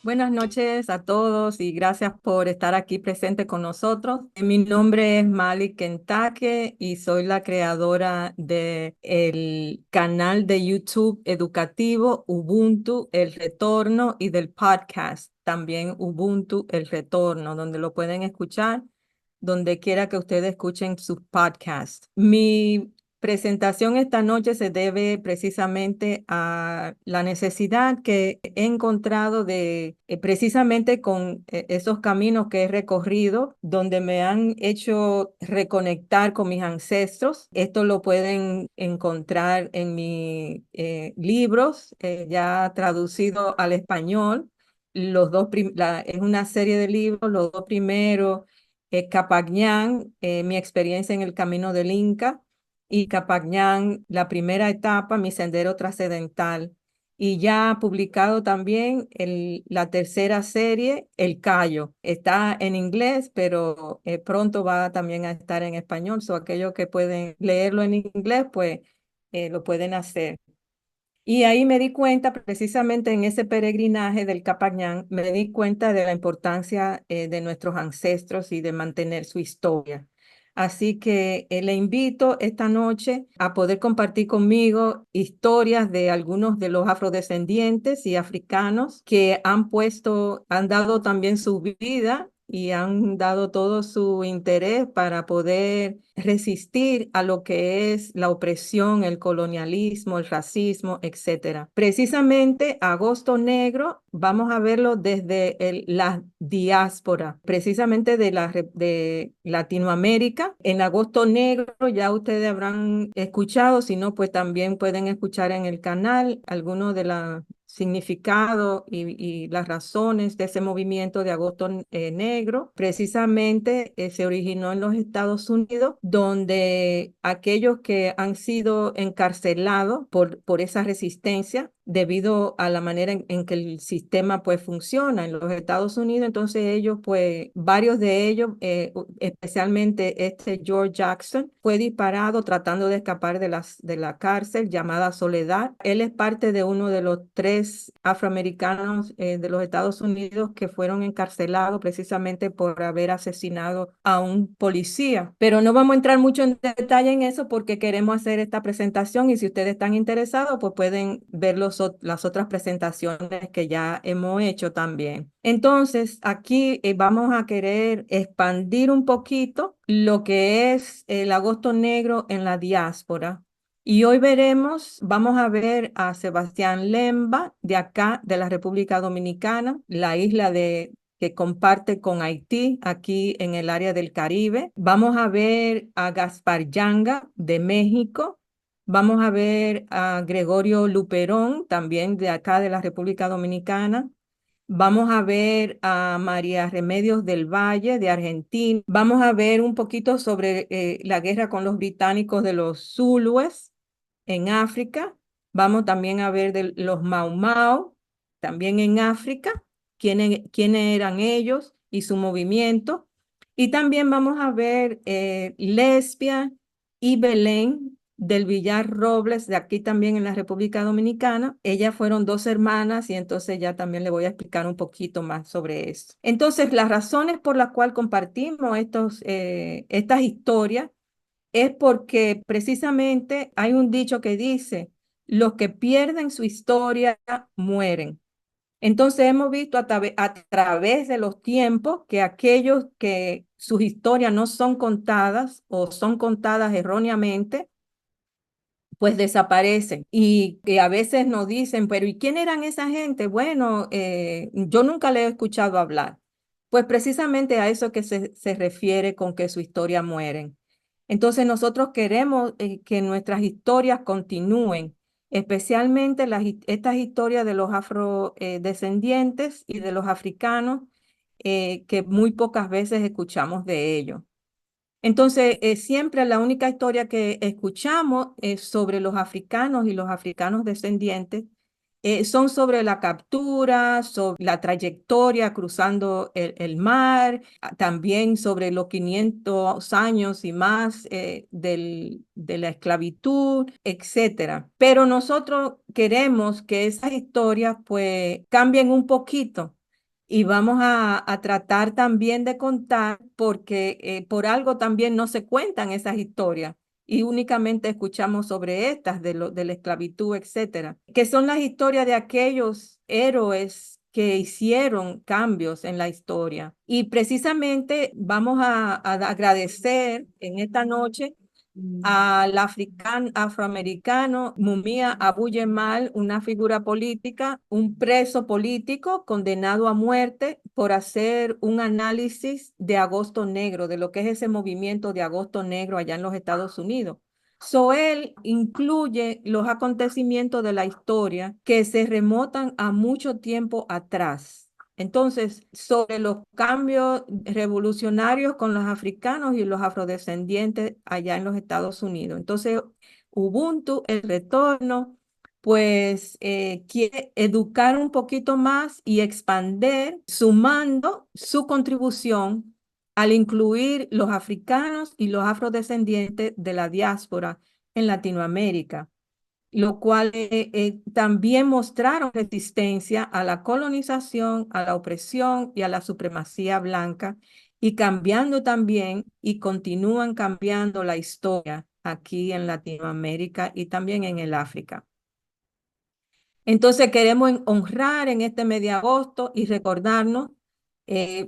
Buenas noches a todos y gracias por estar aquí presente con nosotros. Mi nombre es Mali Kentake y soy la creadora del canal de YouTube educativo Ubuntu El Retorno y del podcast también Ubuntu El Retorno, donde lo pueden escuchar donde quiera que ustedes escuchen sus podcasts. Mi presentación esta noche se debe precisamente a la necesidad que he encontrado de precisamente con esos caminos que he recorrido, donde me han hecho reconectar con mis ancestros. Esto lo pueden encontrar en mis libros ya traducido al español. Es una serie de libros, los dos primeros, Capañán, mi experiencia en el camino del Inca, y Capañán, la primera etapa, mi sendero trascendental. Y ya ha publicado también la tercera serie, El Cayo. Está en inglés, pero pronto va también a estar en español. So, aquellos que pueden leerlo en inglés, pues lo pueden hacer. Y ahí me di cuenta, precisamente en ese peregrinaje del Capañán, me di cuenta de la importancia de nuestros ancestros y de mantener su historia. Así que le invito esta noche a poder compartir conmigo historias de algunos de los afrodescendientes y africanos que han dado también su vida y han dado todo su interés para poder resistir a lo que es la opresión, el colonialismo, el racismo, etcétera. Precisamente Agosto Negro vamos a verlo desde la diáspora, precisamente de Latinoamérica. En Agosto Negro ya ustedes habrán escuchado, si no, pues también pueden escuchar en el canal algunos de los significado y las razones de ese movimiento de Agosto Negro. Precisamente se originó en los Estados Unidos, donde aquellos que han sido encarcelados por esa resistencia debido a la manera en que el sistema pues funciona en los Estados Unidos. Entonces ellos pues, varios de ellos, especialmente este George Jackson, fue disparado tratando de escapar de la cárcel llamada Soledad. Él es parte de uno de los tres afroamericanos de los Estados Unidos que fueron encarcelados precisamente por haber asesinado a un policía. Pero no vamos a entrar mucho en detalle en eso porque queremos hacer esta presentación y si ustedes están interesados, pues pueden ver las otras presentaciones que ya hemos hecho también. Entonces, aquí vamos a querer expandir un poquito lo que es el Agosto Negro en la diáspora. Y hoy vamos a ver a Sebastián Lemba, de acá, de la República Dominicana, la isla que comparte con Haití, aquí en el área del Caribe. Vamos a ver a Gaspar Yanga, de México. Vamos a ver a Gregorio Luperón, también de acá, de la República Dominicana. Vamos a ver a María Remedios del Valle de Argentina. Vamos a ver un poquito sobre la guerra con los británicos de los Zulúes en África. Vamos también a ver de los Mau Mau, también en África, quiénes eran ellos y su movimiento. Y también vamos a ver Lesbia y Belén del Villar Robles, de aquí también en la República Dominicana. Ellas fueron dos hermanas y entonces ya también le voy a explicar un poquito más sobre esto. Entonces, las razones por las cuales compartimos estas historias es porque precisamente hay un dicho que dice, los que pierden su historia mueren. Entonces hemos visto a través de los tiempos que aquellos que sus historias no son contadas o son contadas erróneamente, pues desaparecen. Y que a veces nos dicen, pero ¿y quién eran esa gente? Bueno, yo nunca le he escuchado hablar. Pues precisamente a eso que se refiere con que su historia mueren. Entonces nosotros queremos que nuestras historias continúen, especialmente estas historias de los afrodescendientes y de los africanos, que muy pocas veces escuchamos de ellos. Entonces, siempre la única historia que escuchamos sobre los africanos y los africanos descendientes son sobre la captura, sobre la trayectoria cruzando el mar, también sobre los 500 años y más de la esclavitud, etcétera. Pero nosotros queremos que esas historias pues cambien un poquito y vamos a tratar también de contar, porque por algo también no se cuentan esas historias y únicamente escuchamos sobre estas, de la esclavitud, etcétera, que son las historias de aquellos héroes que hicieron cambios en la historia. Y precisamente vamos a agradecer en esta noche al afroamericano Mumia Abu Jamal, una figura política, un preso político condenado a muerte por hacer un análisis de Agosto Negro, de lo que es ese movimiento de Agosto Negro allá en los Estados Unidos. Él incluye los acontecimientos de la historia que se remontan a mucho tiempo atrás. Entonces, sobre los cambios revolucionarios con los africanos y los afrodescendientes allá en los Estados Unidos. Entonces, Ubuntu, el retorno, pues quiere educar un poquito más y expander, sumando su contribución al incluir los africanos y los afrodescendientes de la diáspora en Latinoamérica, lo cual también mostraron resistencia a la colonización, a la opresión y a la supremacía blanca, y cambiando también y continúan cambiando la historia aquí en Latinoamérica y también en el África. Entonces queremos honrar en este mes de agosto y recordarnos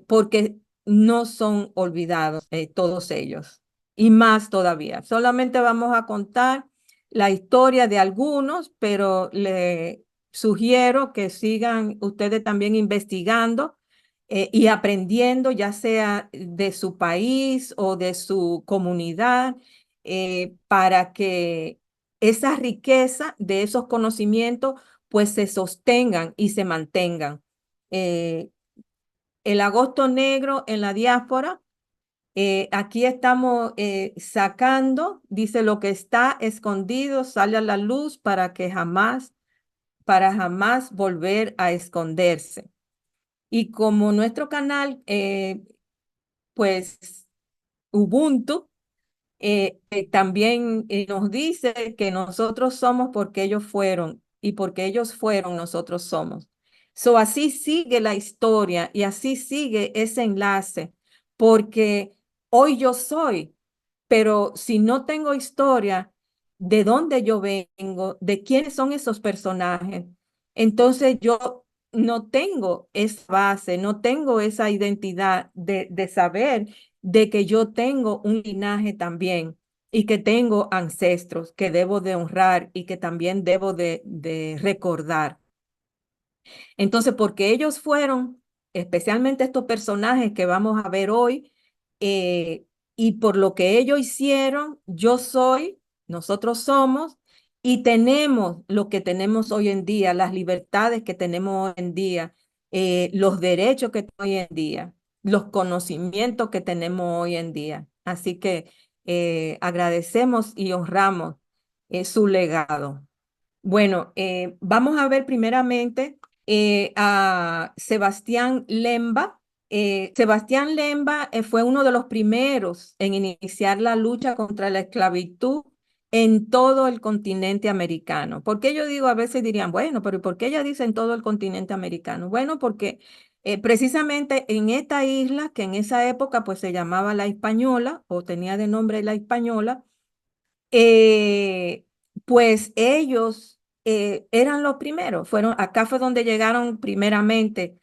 porque no son olvidados todos ellos. Y más todavía. Solamente vamos a contar la historia de algunos, pero le sugiero que sigan ustedes también investigando y aprendiendo, ya sea de su país o de su comunidad, para que esa riqueza de esos conocimientos pues se sostengan y se mantengan. Eh, el agosto negro en la diáspora, aquí estamos sacando, dice, lo que está escondido sale a la luz para jamás volver a esconderse. Y como nuestro canal, pues Ubuntu, también nos dice que nosotros somos porque ellos fueron y porque ellos fueron, nosotros somos. Así sigue la historia y así sigue ese enlace, porque hoy yo soy, pero si no tengo historia de dónde yo vengo, de quiénes son esos personajes, entonces yo no tengo esa base, no tengo esa identidad de saber de que yo tengo un linaje también y que tengo ancestros que debo de honrar y que también debo de recordar. Entonces, porque ellos fueron, especialmente estos personajes que vamos a ver hoy, eh, y por lo que ellos hicieron, yo soy, nosotros somos, y tenemos lo que tenemos hoy en día, las libertades que tenemos hoy en día, los derechos que tenemos hoy en día, los conocimientos que tenemos hoy en día. Así que agradecemos y honramos su legado. Bueno, vamos a ver primeramente a Sebastián Lemba. Sebastián Lemba fue uno de los primeros en iniciar la lucha contra la esclavitud en todo el continente americano. ¿Por qué yo digo, a veces dirían, bueno, pero ¿por qué ella dice en todo el continente americano? Bueno, porque precisamente en esta isla, que en esa época pues se llamaba La Hispaniola o tenía de nombre La Hispaniola, eh, pues ellos eran los primeros, acá fue donde llegaron primeramente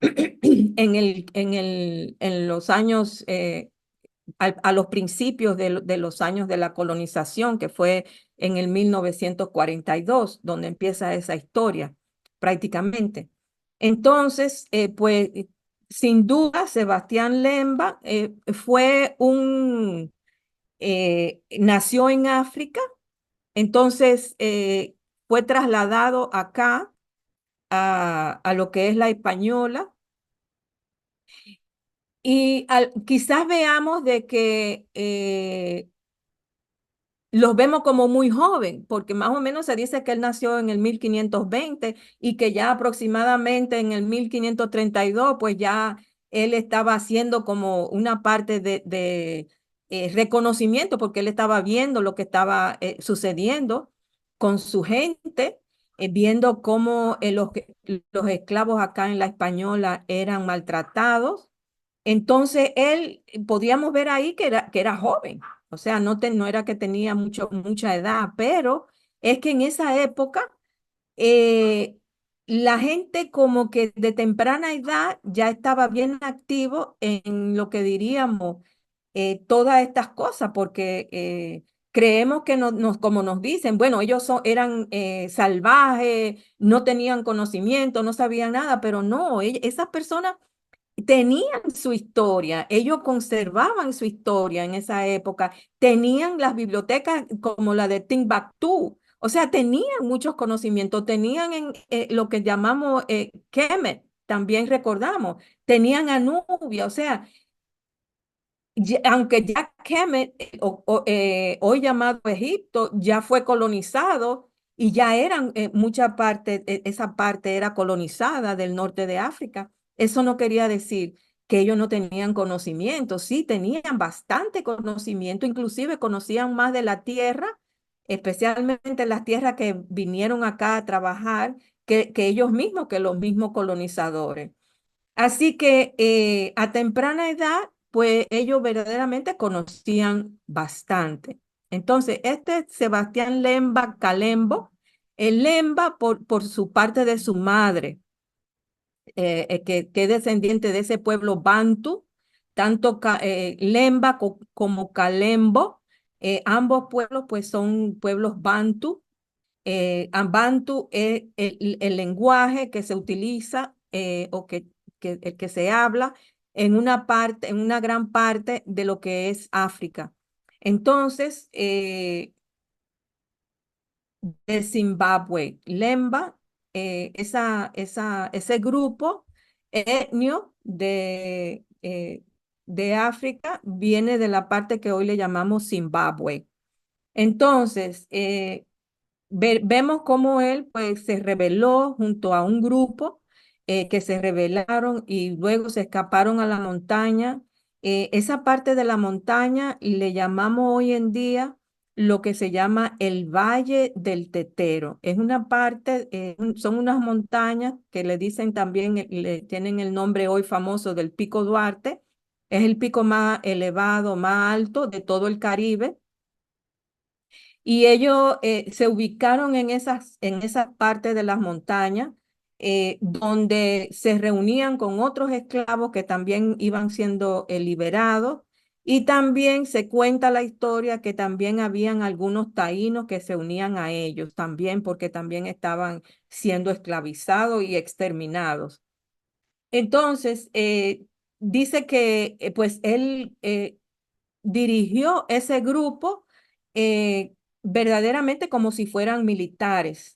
en los años, a los principios de los años de la colonización, que fue en el 1942, donde empieza esa historia prácticamente. Entonces, pues sin duda, Sebastián Lemba nació en África, entonces fue trasladado acá a lo que es la Española, y quizás veamos de que los vemos como muy joven, porque más o menos se dice que él nació en el 1520 y que ya aproximadamente en el 1532, pues ya él estaba haciendo como una parte de reconocimiento, porque él estaba viendo lo que estaba sucediendo con su gente. viendo cómo los esclavos acá en la Española eran maltratados. Entonces él, podíamos ver ahí que era joven, o sea, no era que tenía mucha edad, pero es que en esa época eh, la gente como que de temprana edad ya estaba bien activo en lo que diríamos todas estas cosas, porque creemos que como nos dicen, bueno, ellos eran salvajes, no tenían conocimiento, no sabían nada, pero no, esas personas tenían su historia, ellos conservaban su historia en esa época, tenían las bibliotecas como la de Timbuktu, o sea, tenían muchos conocimientos, tenían lo que llamamos Kemet, también recordamos, tenían a Nubia, o sea, aunque ya Kemet, hoy llamado Egipto, ya fue colonizado y ya eran mucha parte, esa parte era colonizada del norte de África. Eso no quería decir que ellos no tenían conocimiento, sí, tenían bastante conocimiento, inclusive conocían más de la tierra, especialmente las tierras que vinieron acá a trabajar, que ellos mismos, que los mismos colonizadores. Así que a temprana edad, pues ellos verdaderamente conocían bastante. Entonces, este Sebastián Lemba Calembo, el Lemba por su parte de su madre, que es descendiente de ese pueblo bantu, tanto Lemba como Calembo, ambos pueblos pues son pueblos bantu. Bantu es el lenguaje que se utiliza el que se habla en una parte, en una gran parte de lo que es África. Entonces, de Zimbabue, Lemba, ese grupo etnio de África viene de la parte que hoy le llamamos Zimbabue. Entonces, vemos cómo él pues se rebeló junto a un grupo que se rebelaron y luego se escaparon a la montaña. Esa parte de la montaña le llamamos hoy en día lo que se llama el Valle del Tetero. Es una parte, son unas montañas que le dicen también, le tienen el nombre hoy famoso del Pico Duarte. Es el pico más elevado, más alto de todo el Caribe y ellos se ubicaron en esas partes de las montañas donde se reunían con otros esclavos que también iban siendo liberados. Y también se cuenta la historia que también habían algunos taínos que se unían a ellos también porque también estaban siendo esclavizados y exterminados. Entonces, dice que pues él dirigió ese grupo eh, verdaderamente como si fueran militares,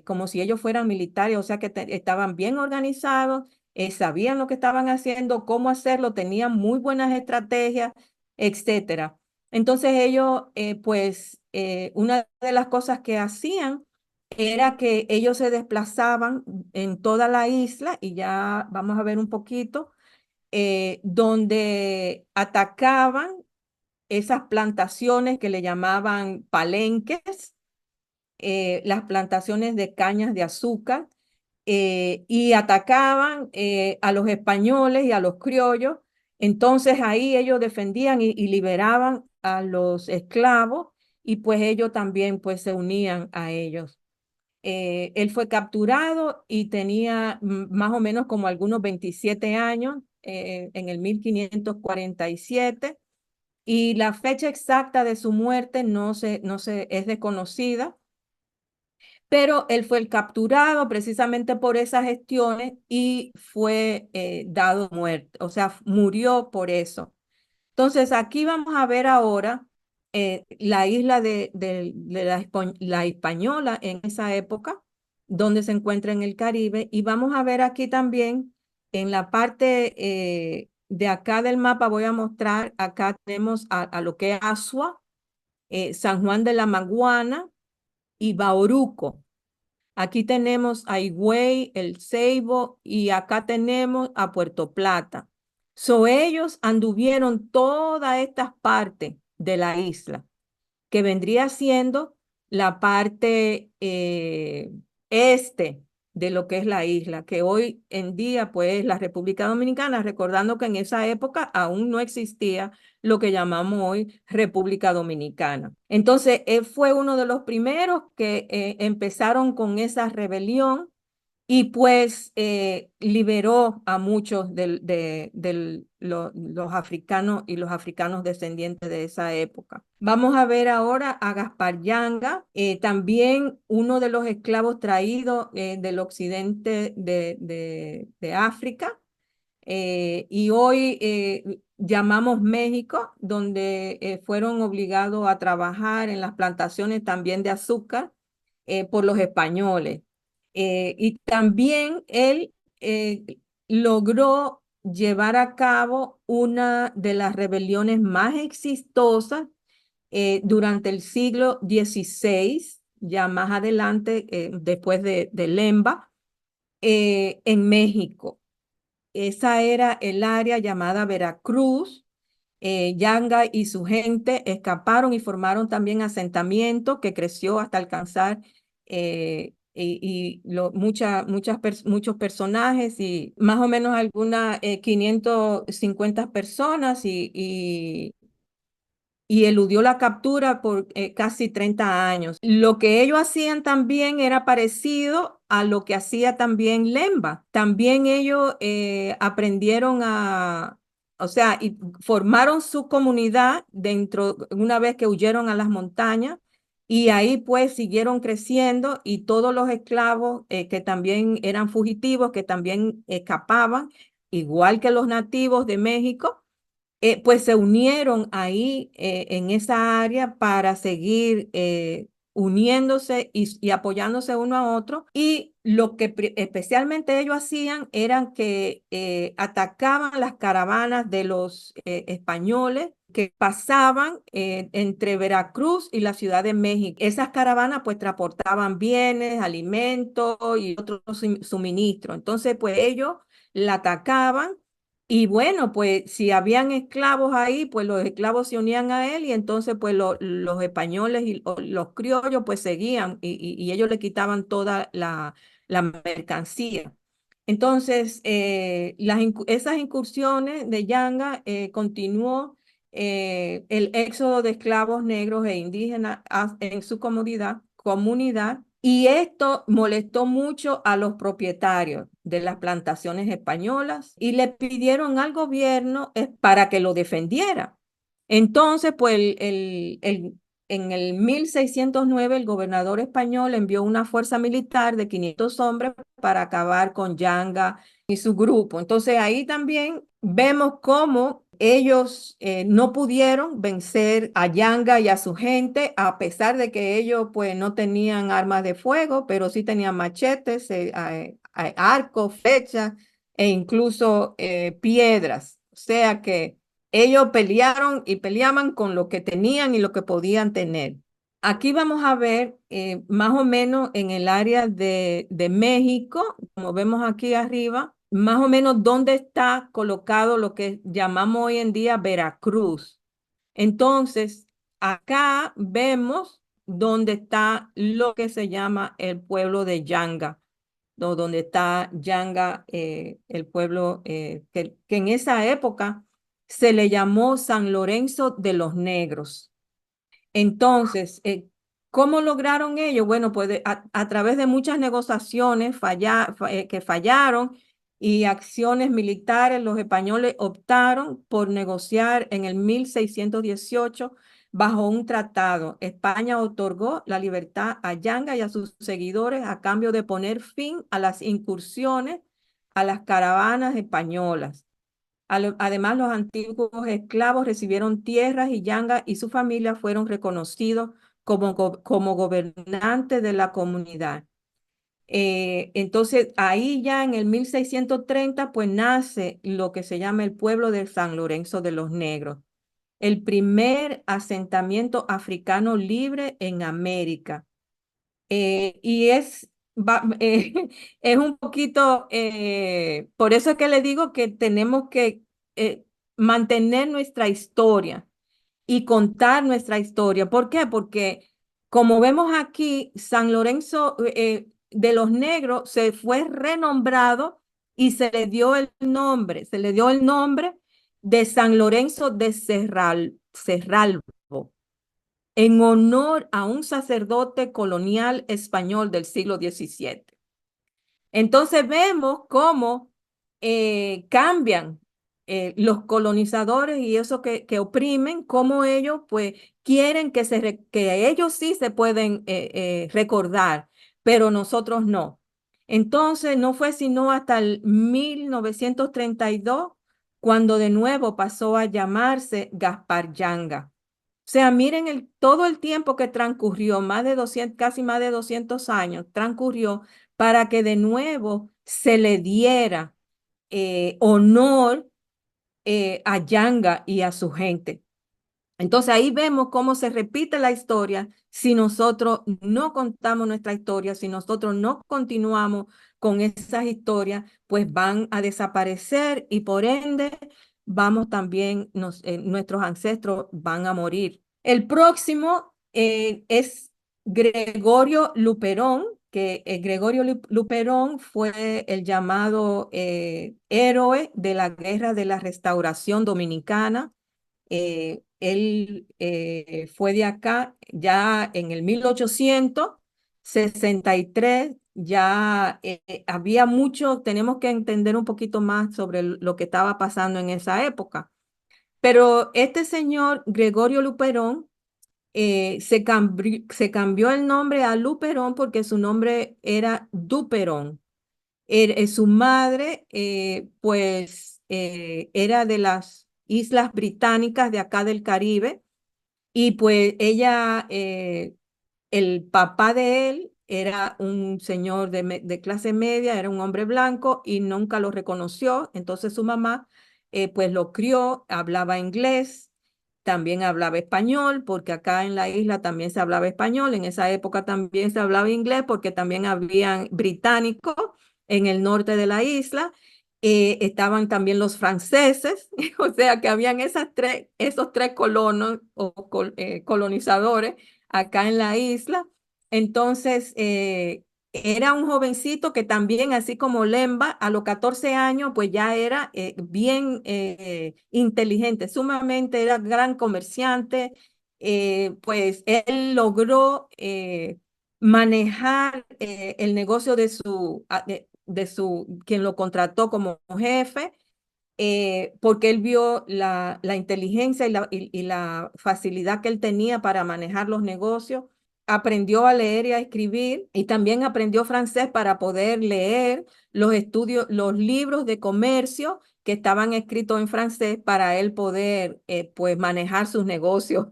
como si ellos fueran militares, o sea que estaban bien organizados, sabían lo que estaban haciendo, cómo hacerlo, tenían muy buenas estrategias, etcétera. Entonces ellos, una de las cosas que hacían era que ellos se desplazaban en toda la isla, y ya vamos a ver un poquito, donde atacaban esas plantaciones que le llamaban palenques, las plantaciones de cañas de azúcar, y atacaban a los españoles y a los criollos. Entonces ahí ellos defendían y liberaban a los esclavos y pues ellos también pues se unían a ellos. Él fue capturado y tenía más o menos como algunos 27 años en el 1547 y la fecha exacta de su muerte no se es desconocida, pero él fue el capturado precisamente por esas gestiones y fue dado muerte, o sea, murió por eso. Entonces, aquí vamos a ver ahora la isla de la Hispaniola en esa época, donde se encuentra en el Caribe, y vamos a ver aquí también en la parte de acá del mapa, voy a mostrar, acá tenemos a lo que es Asua, San Juan de la Maguana y Bauruco. Aquí tenemos a Higüey, El Ceibo y acá tenemos a Puerto Plata. Ellos anduvieron todas estas partes de la isla, que vendría siendo la parte este de lo que es la isla, que hoy en día pues es la República Dominicana, recordando que en esa época aún no existía lo que llamamos hoy República Dominicana. Entonces, él fue uno de los primeros que empezaron con esa rebelión y pues liberó a muchos los africanos y los africanos descendientes de esa época. Vamos a ver ahora a Gaspar Yanga, también uno de los esclavos traídos del occidente de África. Y hoy llamamos México, donde fueron obligados a trabajar en las plantaciones también de azúcar por los españoles. Y también él logró llevar a cabo una de las rebeliones más exitosas durante el siglo XVI, ya más adelante, después de Lemba, en México. Esa era el área llamada Veracruz. Yanga y su gente escaparon y formaron también asentamiento que creció hasta alcanzar muchos personajes y más o menos algunas 550 personas y eludió la captura por casi 30 años. Lo que ellos hacían también era parecido a lo que hacía también Lemba. También ellos aprendieron o sea, y formaron su comunidad una vez que huyeron a las montañas. Y ahí pues siguieron creciendo y todos los esclavos que también eran fugitivos, que también escapaban, igual que los nativos de México, pues se unieron ahí en esa área para seguir uniéndose y apoyándose uno a otro. Y lo que especialmente ellos hacían eran que atacaban las caravanas de los españoles que pasaban entre Veracruz y la Ciudad de México. Esas caravanas pues transportaban bienes, alimentos y otros suministros. Entonces pues ellos la atacaban y bueno, pues si habían esclavos ahí, pues los esclavos se unían a él y entonces pues los españoles y los criollos pues seguían y ellos le quitaban toda la mercancía. Entonces, esas incursiones de Yanga continuó el éxodo de esclavos negros e indígenas en su comunidad, y esto molestó mucho a los propietarios de las plantaciones españolas y le pidieron al gobierno para que lo defendiera. Entonces, pues en el 1609 el gobernador español envió una fuerza militar de 500 hombres para acabar con Yanga y su grupo. Entonces ahí también vemos cómo ellos no pudieron vencer a Yanga y a su gente, a pesar de que ellos pues no tenían armas de fuego, pero sí tenían machetes, arcos, flechas e incluso piedras. O sea que ellos pelearon y peleaban con lo que tenían y lo que podían tener. Aquí vamos a ver más o menos en el área de México, como vemos aquí arriba, más o menos dónde está colocado lo que llamamos hoy en día Veracruz. Entonces, acá vemos dónde está lo que se llama el pueblo de Yanga, donde está Yanga, el pueblo que en esa época se le llamó San Lorenzo de los Negros. Entonces, ¿cómo lograron ello? Bueno, pues a través de muchas negociaciones que fallaron y acciones militares, los españoles optaron por negociar en el 1618 bajo un tratado. España otorgó la libertad a Yanga y a sus seguidores a cambio de poner fin a las incursiones a las caravanas españolas. Además, los antiguos esclavos recibieron tierras y Yanga y su familia fueron reconocidos como gobernantes de la comunidad. Entonces, ahí ya en el 1630, pues nace lo que se llama el pueblo de San Lorenzo de los Negros, el primer asentamiento africano libre en América. Y es un poquito, por eso es que le digo que tenemos que eh, mantener nuestra historia y contar nuestra historia. ¿Por qué? Porque como vemos aquí, San Lorenzo de los negros se fue renombrado y se le dio el nombre de San Lorenzo de Cerralvo, en honor a un sacerdote colonial español del siglo XVII. Entonces vemos cómo cambian los colonizadores y eso que oprimen, cómo ellos pues quieren que ellos sí se pueden recordar, pero nosotros no. Entonces no fue sino hasta el 1932 cuando de nuevo pasó a llamarse Gaspar Yanga. O sea, miren todo el tiempo que transcurrió, más de 200, casi más de 200 años transcurrió para que de nuevo se le diera honor a Yanga y a su gente. Entonces ahí vemos cómo se repite la historia si nosotros no contamos nuestra historia, si nosotros no continuamos con esas historias, pues van a desaparecer y por ende vamos también, nuestros ancestros van a morir. El próximo es Gregorio Luperón, que Gregorio Luperón fue el llamado héroe de la Guerra de la Restauración Dominicana. Él fue de acá ya en el 1863, ya había mucho, tenemos que entender un poquito más sobre lo que estaba pasando en esa época. Pero este señor Gregorio Luperón se cambió el nombre a Luperón porque su nombre era Duperón. Su madre, pues, era de las Islas Británicas de acá del Caribe y pues ella, el papá de él era un señor de clase media, era un hombre blanco y nunca lo reconoció. Entonces su mamá, pues lo crió, hablaba inglés, también hablaba español, porque acá en la isla también se hablaba español. En esa época también se hablaba inglés, porque también habían británicos en el norte de la isla. Estaban también los franceses, o sea que habían esos tres colonos o colonizadores acá en la isla. Entonces, era un jovencito que también, así como Lemba, a los 14 años, pues ya era bien inteligente, sumamente, era gran comerciante. Pues él logró manejar el negocio de quien lo contrató como jefe, porque él vio la inteligencia y la facilidad que él tenía para manejar los negocios. Aprendió a leer y a escribir y también aprendió francés para poder leer los libros de comercio que estaban escritos en francés para él poder pues manejar sus negocios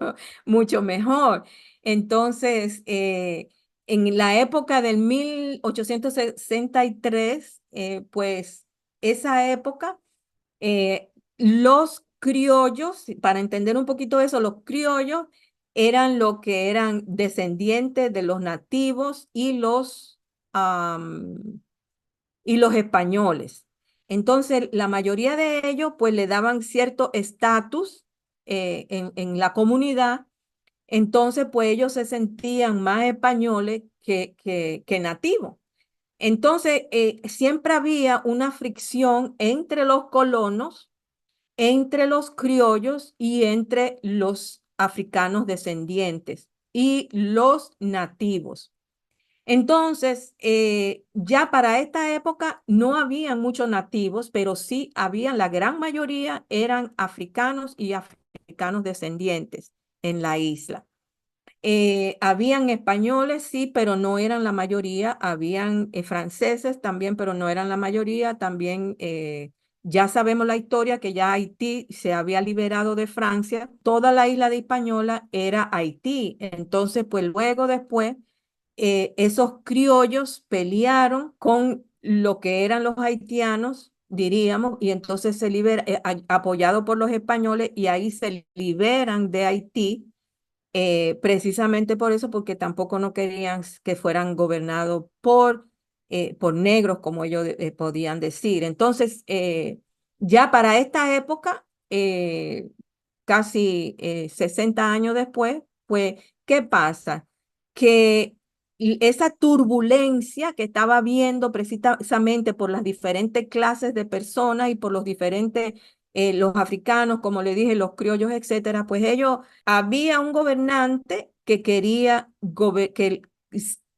mucho mejor. Entonces, en la época del 1863, pues esa época los criollos, para entender un poquito eso, los criollos eran lo que eran descendientes de los nativos y los españoles. Entonces, la mayoría de ellos pues le daban cierto estatus en la comunidad. Entonces, pues ellos se sentían más españoles que nativos. Entonces, siempre había una fricción entre los colonos, entre los criollos y entre los africanos descendientes y los nativos. Entonces, ya para esta época no había muchos nativos, pero sí habían, la gran mayoría eran africanos y africanos descendientes en la isla. Habían españoles, sí, pero no eran la mayoría. Habían franceses también, pero no eran la mayoría. También ya sabemos la historia que ya Haití se había liberado de Francia. Toda la isla de Hispaniola era Haití. Entonces, pues luego después, esos criollos pelearon con lo que eran los haitianos, diríamos, y entonces se libera, apoyado por los españoles, y ahí se liberan de Haití precisamente por eso, porque tampoco no querían que fueran gobernados por negros, como ellos podían decir. Entonces, ya para esta época, casi 60 años después, pues, ¿qué pasa? Que esa turbulencia que estaba habiendo precisamente por las diferentes clases de personas y por los diferentes, los africanos, como le dije, los criollos, etcétera, pues había un gobernante que quería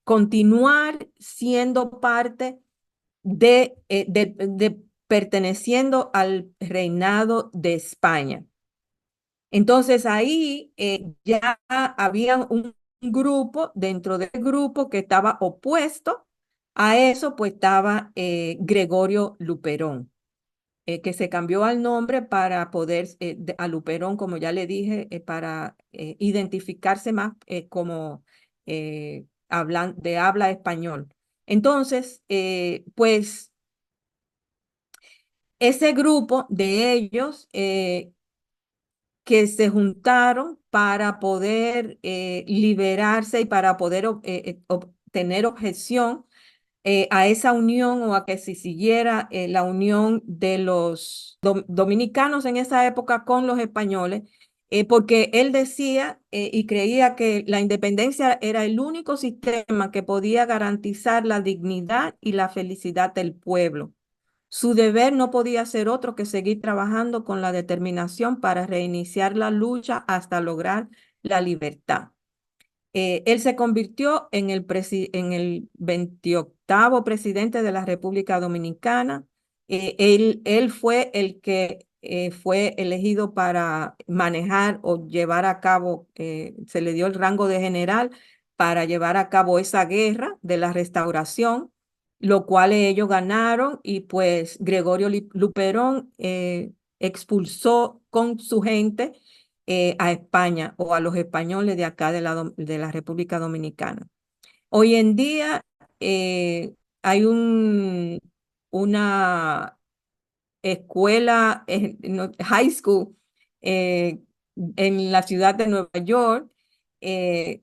continuar siendo parte de perteneciendo al reinado de España. Entonces ahí ya había un grupo, dentro del grupo que estaba opuesto a eso, pues estaba Gregorio Luperón, que se cambió al nombre para poder, a Luperón, como ya le dije, para identificarse más como de habla español. Entonces, pues ese grupo de ellos que se juntaron para poder liberarse y para poder obtener objeción a esa unión o a que se siguiera la unión de los dominicanos en esa época con los españoles, porque él decía y creía que la independencia era el único sistema que podía garantizar la dignidad y la felicidad del pueblo. Su deber no podía ser otro que seguir trabajando con la determinación para reiniciar la lucha hasta lograr la libertad. Él se convirtió en el 28º presidente de la República Dominicana. Él fue el que fue elegido para manejar o llevar a cabo, se le dio el rango de general para llevar a cabo esa guerra de la restauración, lo cual ellos ganaron y pues Gregorio Luperón expulsó con su gente a España o a los españoles de acá de la República Dominicana. Hoy en día hay una escuela, high school, eh, en la ciudad de Nueva York, eh,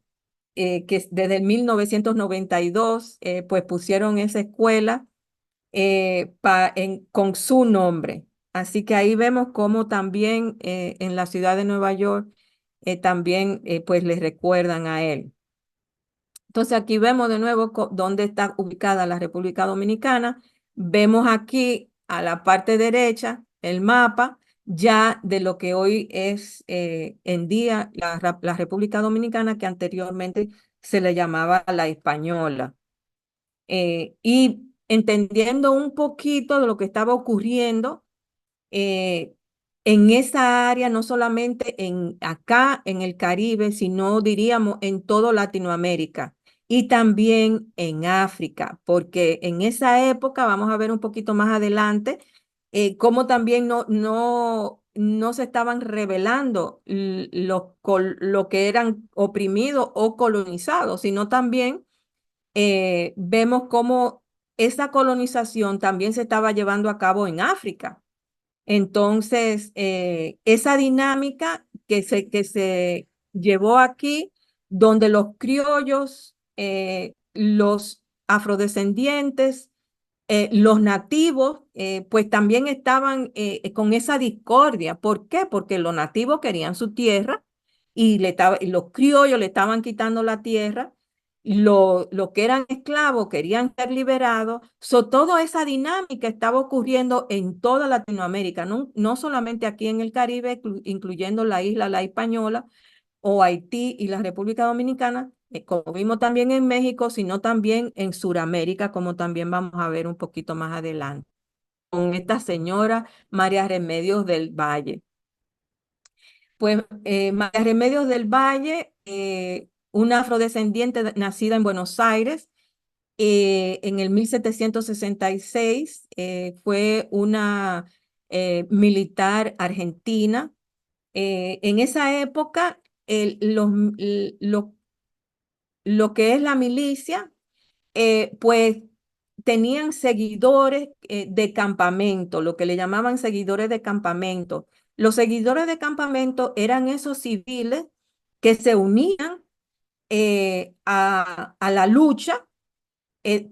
que desde el 1992 pues pusieron esa escuela con su nombre. Así que ahí vemos cómo también en la ciudad de Nueva York también pues les recuerdan a él. Entonces aquí vemos de nuevo dónde está ubicada la República Dominicana. Vemos aquí a la parte derecha el mapa ya de lo que hoy es en día la República Dominicana, que anteriormente se le llamaba la Española. Y entendiendo un poquito de lo que estaba ocurriendo eh, en esa área, no solamente acá en el Caribe, sino diríamos en toda Latinoamérica y también en África, porque en esa época, vamos a ver un poquito más adelante, cómo también no se estaban revelando lo que eran oprimidos o colonizados, sino también vemos cómo esa colonización también se estaba llevando a cabo en África. Entonces, esa dinámica que se llevó aquí, donde los criollos, los afrodescendientes, los nativos, pues también estaban con esa discordia. ¿Por qué? Porque los nativos querían su tierra y los criollos le estaban quitando la tierra. Los que eran esclavos querían ser liberados. Toda esa dinámica estaba ocurriendo en toda Latinoamérica, no solamente aquí en el Caribe, incluyendo la isla La Española, o Haití y la República Dominicana, como vimos también en México, sino también en Sudamérica, como también vamos a ver un poquito más adelante, con esta señora María Remedios del Valle. Pues María Remedios del Valle, una afrodescendiente nacida en Buenos Aires, en el 1766, fue una militar argentina. En esa época, lo que es la milicia, pues tenían seguidores de campamento, lo que le llamaban seguidores de campamento. Los seguidores de campamento eran esos civiles que se unían a la lucha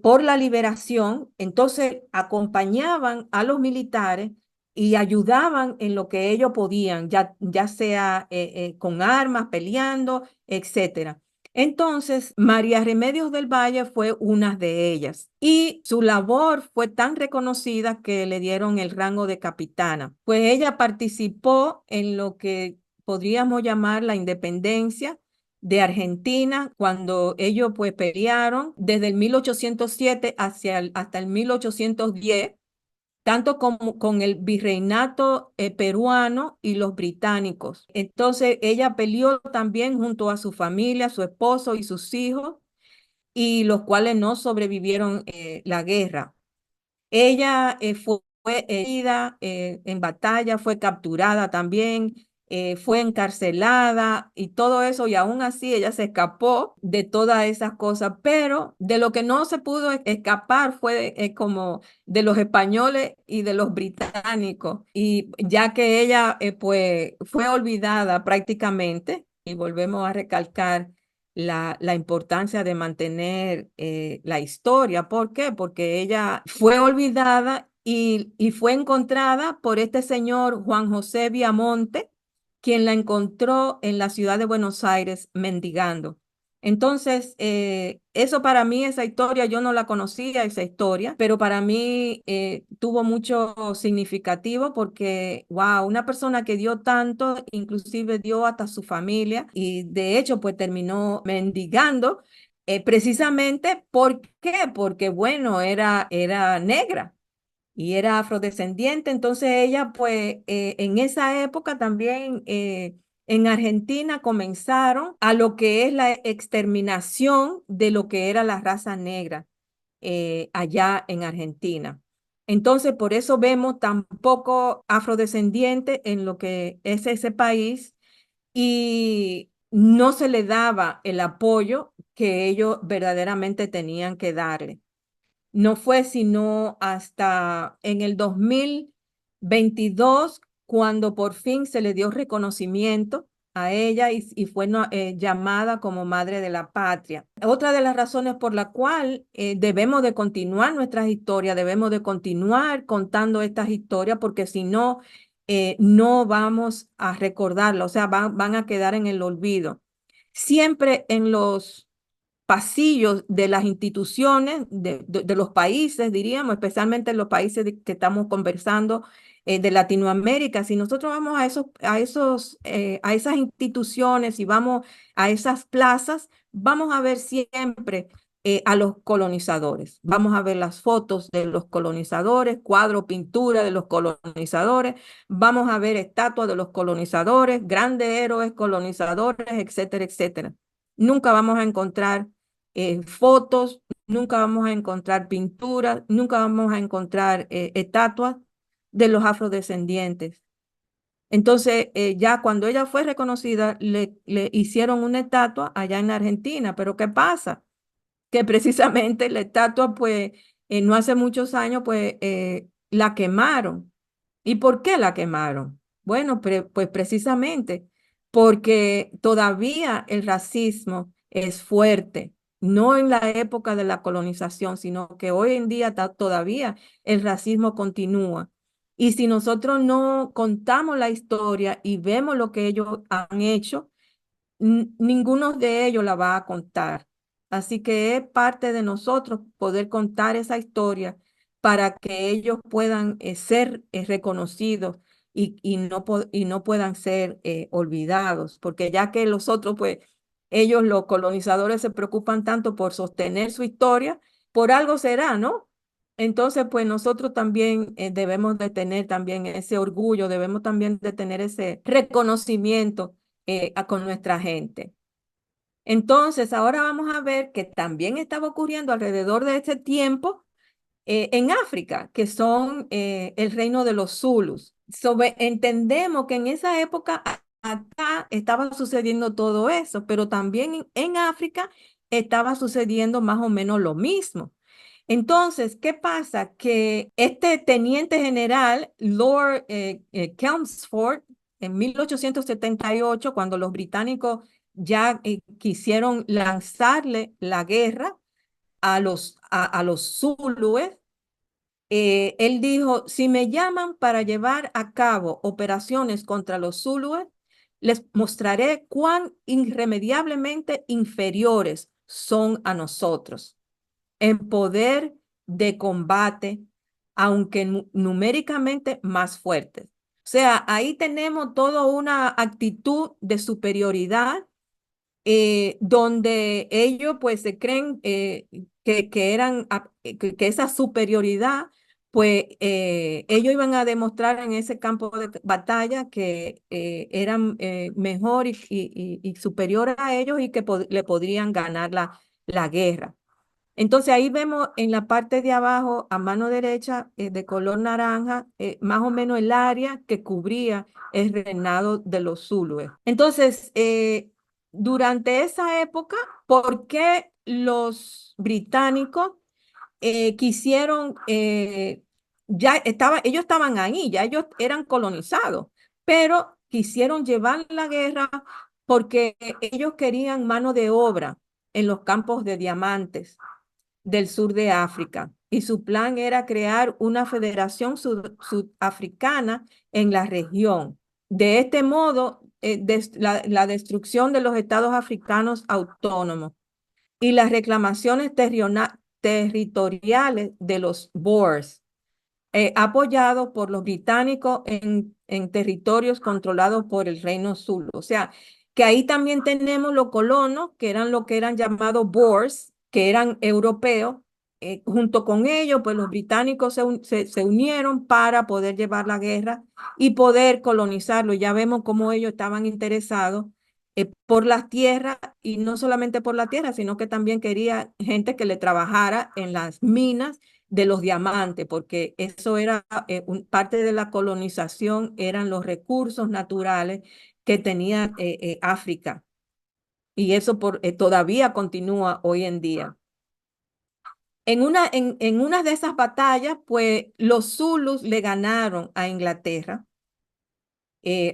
por la liberación, entonces acompañaban a los militares y ayudaban en lo que ellos podían, ya sea con armas, peleando, etcétera. Entonces, María Remedios del Valle fue una de ellas y su labor fue tan reconocida que le dieron el rango de capitana. Pues ella participó en lo que podríamos llamar la independencia de Argentina cuando ellos pues pelearon desde el 1807 hasta el 1810 tanto como con el virreinato peruano y los británicos. Entonces, ella peleó también junto a su familia, su esposo y sus hijos, y los cuales no sobrevivieron la guerra. Ella fue herida en batalla, fue capturada también, fue encarcelada y todo eso, y aún así ella se escapó de todas esas cosas, pero de lo que no se pudo escapar fue como de los españoles y de los británicos, y ya que ella pues fue olvidada prácticamente, y volvemos a recalcar la importancia de mantener la historia. ¿Por qué? Porque ella fue olvidada y fue encontrada por este señor Juan José Viamonte, quien la encontró en la ciudad de Buenos Aires mendigando. Entonces, eso para mí, esa historia, yo no la conocía, esa historia, pero para mí tuvo mucho significativo porque, wow, una persona que dio tanto, inclusive dio hasta su familia y de hecho pues terminó mendigando precisamente, ¿por qué? Porque, bueno, era negra y era afrodescendiente, entonces ella pues en esa época también en Argentina comenzaron a lo que es la exterminación de lo que era la raza negra allá en Argentina. Entonces, por eso vemos tan poco afrodescendiente en lo que es ese país y no se le daba el apoyo que ellos verdaderamente tenían que darle. No fue sino hasta en el 2022 cuando por fin se le dio reconocimiento a ella y fue llamada como Madre de la Patria. Otra de las razones por la cual debemos de continuar nuestras historias, debemos de continuar contando estas historias, porque si no, no vamos a recordarlas, o sea, van a quedar en el olvido. Siempre en los pasillos de las instituciones, de los países, diríamos, especialmente en los países que estamos conversando de Latinoamérica. Si nosotros vamos a esas instituciones y vamos a esas plazas, vamos a ver siempre a los colonizadores. Vamos a ver las fotos de los colonizadores, cuadro, pintura de los colonizadores, vamos a ver estatuas de los colonizadores, grandes héroes colonizadores, etcétera, etcétera. Nunca vamos a encontrar fotos, nunca vamos a encontrar pinturas, nunca vamos a encontrar estatuas de los afrodescendientes. Entonces, ya cuando ella fue reconocida, le hicieron una estatua allá en Argentina, pero ¿qué pasa? Que precisamente la estatua, pues, no hace muchos años, pues, la quemaron. ¿Y por qué la quemaron? Bueno, pues precisamente porque todavía el racismo es fuerte, no en la época de la colonización, sino que hoy en día todavía el racismo continúa. Y si nosotros no contamos la historia y vemos lo que ellos han hecho, ninguno de ellos la va a contar. Así que es parte de nosotros poder contar esa historia para que ellos puedan ser reconocidos y no puedan ser olvidados, porque ya que los otros, pues ellos, los colonizadores, se preocupan tanto por sostener su historia, por algo será, ¿no? Entonces, pues nosotros también debemos de tener también ese orgullo, debemos también de tener ese reconocimiento con nuestra gente. Entonces, ahora vamos a ver que también estaba ocurriendo alrededor de este tiempo en África, que son el reino de los Zulus. Entendemos que en esa época acá estaba sucediendo todo eso, pero también en África estaba sucediendo más o menos lo mismo. Entonces, ¿qué pasa? Que este teniente general, Lord Chelmsford, en 1878, cuando los británicos ya quisieron lanzarle la guerra a los zulúes, él dijo, si me llaman para llevar a cabo operaciones contra los zulúes, les mostraré cuán irremediablemente inferiores son a nosotros en poder de combate, aunque numéricamente más fuertes. O sea, ahí tenemos toda una actitud de superioridad donde ellos pues se creen que esa superioridad, pues ellos iban a demostrar en ese campo de batalla que eran mejor y superior a ellos y que le podrían ganar la guerra. Entonces ahí vemos en la parte de abajo, a mano derecha, de color naranja, más o menos el área que cubría el reinado de los zulúes. Entonces, durante esa época, ¿por qué los británicos quisieron, ellos estaban ahí, ya ellos eran colonizados, pero quisieron llevar la guerra porque ellos querían mano de obra en los campos de diamantes del sur de África y su plan era crear una federación sudafricana en la región. De este modo, la destrucción de los estados africanos autónomos y las reclamaciones territoriales de los Boers, apoyado por los británicos en territorios controlados por el Reino Zulu. O sea, que ahí también tenemos los colonos, que eran lo que eran llamados Boers, que eran europeos. Junto con ellos, pues los británicos se unieron para poder llevar la guerra y poder colonizarlo. Ya vemos cómo ellos estaban interesados por las tierras, y no solamente por la tierra, sino que también quería gente que le trabajara en las minas de los diamantes, porque eso era parte de la colonización, eran los recursos naturales que tenía África. Y eso todavía continúa hoy en día. En una de esas batallas, pues los Zulus le ganaron a Inglaterra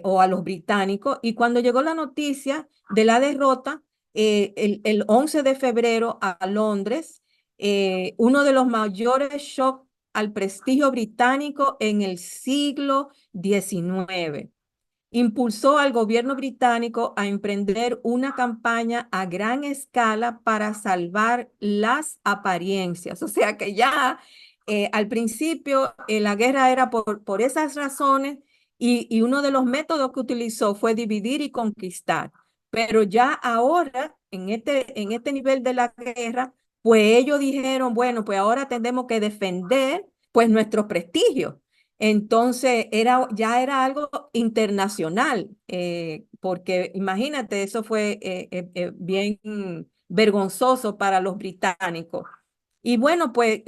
o a los británicos, y cuando llegó la noticia de la derrota, el 11 de febrero a Londres, uno de los mayores shocks al prestigio británico en el siglo XIX impulsó al gobierno británico a emprender una campaña a gran escala para salvar las apariencias. O sea que ya al principio la guerra era por esas razones, y uno de los métodos que utilizó fue dividir y conquistar. Pero ya ahora, en este nivel de la guerra, pues ellos dijeron, bueno, pues ahora tenemos que defender pues nuestro prestigio. Entonces ya era algo internacional, porque imagínate, eso fue bien vergonzoso para los británicos. Y bueno, pues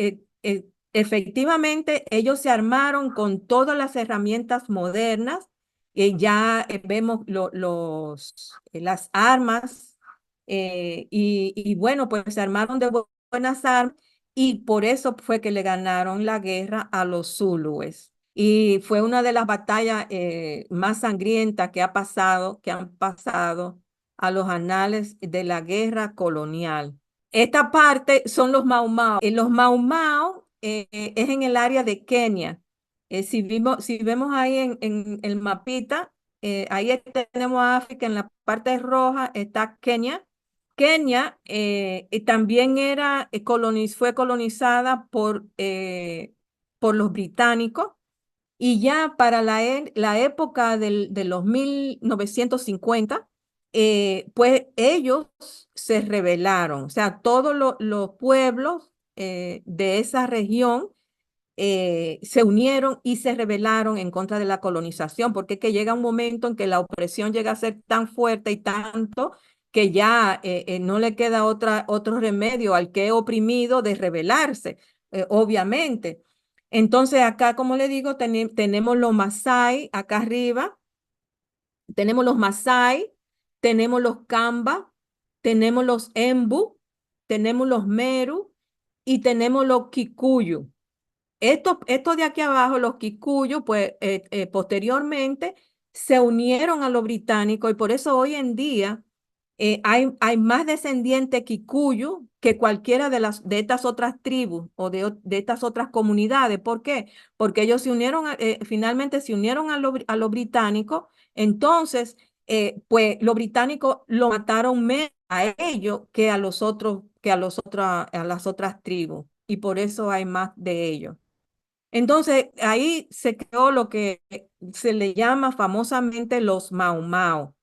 efectivamente ellos se armaron con todas las herramientas modernas. Ya vemos las armas, y bueno, pues se armaron de buenas armas, y por eso fue que le ganaron la guerra a los zulúes. Y fue una de las batallas más sangrientas que han pasado a los anales de la guerra colonial. Esta parte son los Mau Mau. Los Mau Mau es en el área de Kenia. Si vemos ahí en el mapita, ahí tenemos a África, en la parte roja está Kenia. Kenia también fue colonizada por los británicos, y ya para la época de los 1950, pues ellos se rebelaron. O sea, todos los pueblos de esa región se unieron y se rebelaron en contra de la colonización, porque es que llega un momento en que la opresión llega a ser tan fuerte y tanto que ya no le queda otro remedio al que es oprimido de rebelarse, obviamente. Entonces acá, como le digo, tenemos los Masai acá arriba, tenemos los Masai, tenemos los Kamba, tenemos los Embu, tenemos los Meru y tenemos los Kikuyu. Estos de aquí abajo, los Kikuyu, pues posteriormente se unieron a los británicos, y por eso hoy en día hay más descendientes Kikuyu que cualquiera de estas otras tribus o de estas otras comunidades. ¿Por qué? Porque ellos finalmente se unieron a los británicos. Entonces pues los británicos lo mataron menos a ellos que a los otros, a las otras tribus, y por eso hay más de ellos. Entonces, ahí se creó lo que se le llama famosamente los Mau Mau.